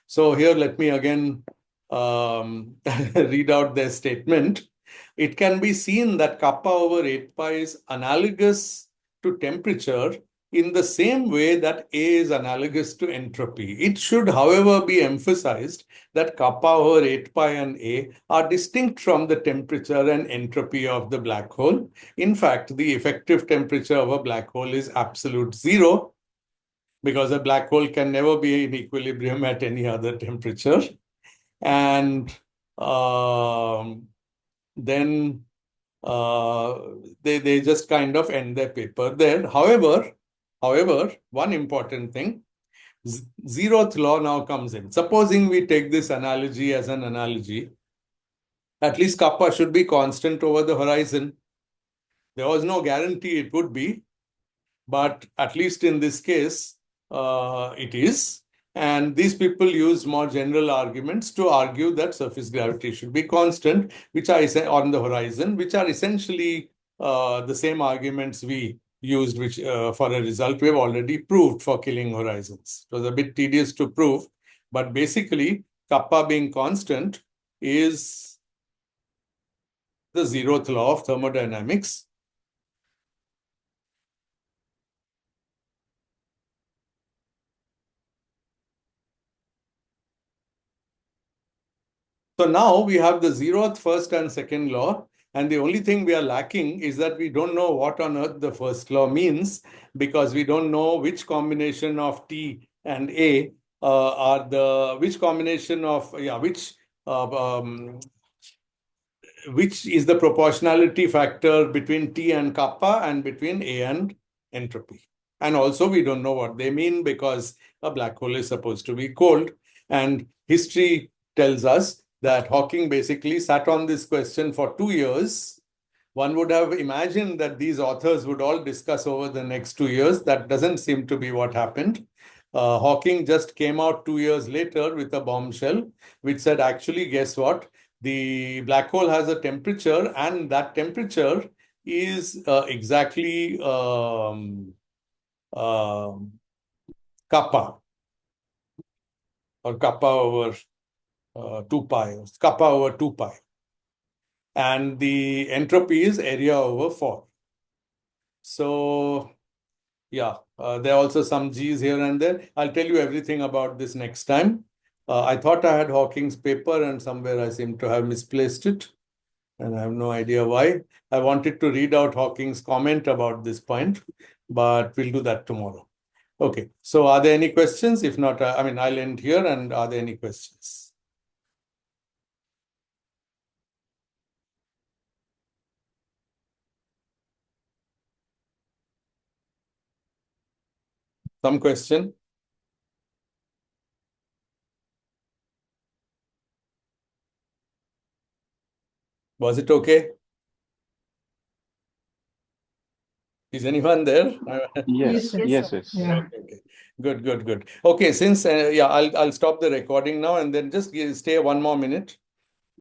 So here, let me again read out their statement. It can be seen that kappa over 8 pi is analogous to temperature in the same way that A is analogous to entropy. It should, however, be emphasized that kappa over 8 pi and A are distinct from the temperature and entropy of the black hole. In fact, the effective temperature of a black hole is absolute zero, because a black hole can never be in equilibrium at any other temperature. And then they just kind of end their paper there. However, one important thing, zeroth law now comes in. Supposing we take this analogy as an analogy, at least kappa should be constant over the horizon. There was no guarantee it would be, but at least in this case, it is. And these people use more general arguments to argue that surface gravity should be constant, which are on the horizon, which are essentially the same arguments we used, which for a result we have already proved for killing horizons. It was a bit tedious to prove, but basically, kappa being constant is the zeroth law of thermodynamics. So now we have the zeroth first and second law, and the only thing we are lacking is that we don't know what on earth the first law means, because we don't know which combination of T and A are the, which combination of, which is the proportionality factor between T and kappa and between A and entropy. And also we don't know what they mean, because a black hole is supposed to be cold. And history tells us that Hawking basically sat on this question for 2 years. One would have imagined that these authors would all discuss over the next 2 years. That doesn't seem to be what happened. Hawking just came out 2 years later with a bombshell, which said, actually, guess what? The black hole has a temperature, and that temperature is exactly kappa, or kappa over 2 pi, or kappa over 2 pi. And the entropy is area over 4. So, yeah, there are also some G's here and there. I'll tell you everything about this next time. I thought I had Hawking's paper, and somewhere I seem to have misplaced it, and I have no idea why. I wanted to read out Hawking's comment about this point, but we'll do that tomorrow. Okay, so are there any questions? If not, I'll end here, and are there any questions? Some question? Was it okay? Is anyone there? Yes, Yes, yes, sir. yes. Yeah. Okay. Good. Okay, since I'll stop the recording now, and then just stay 1 more minute.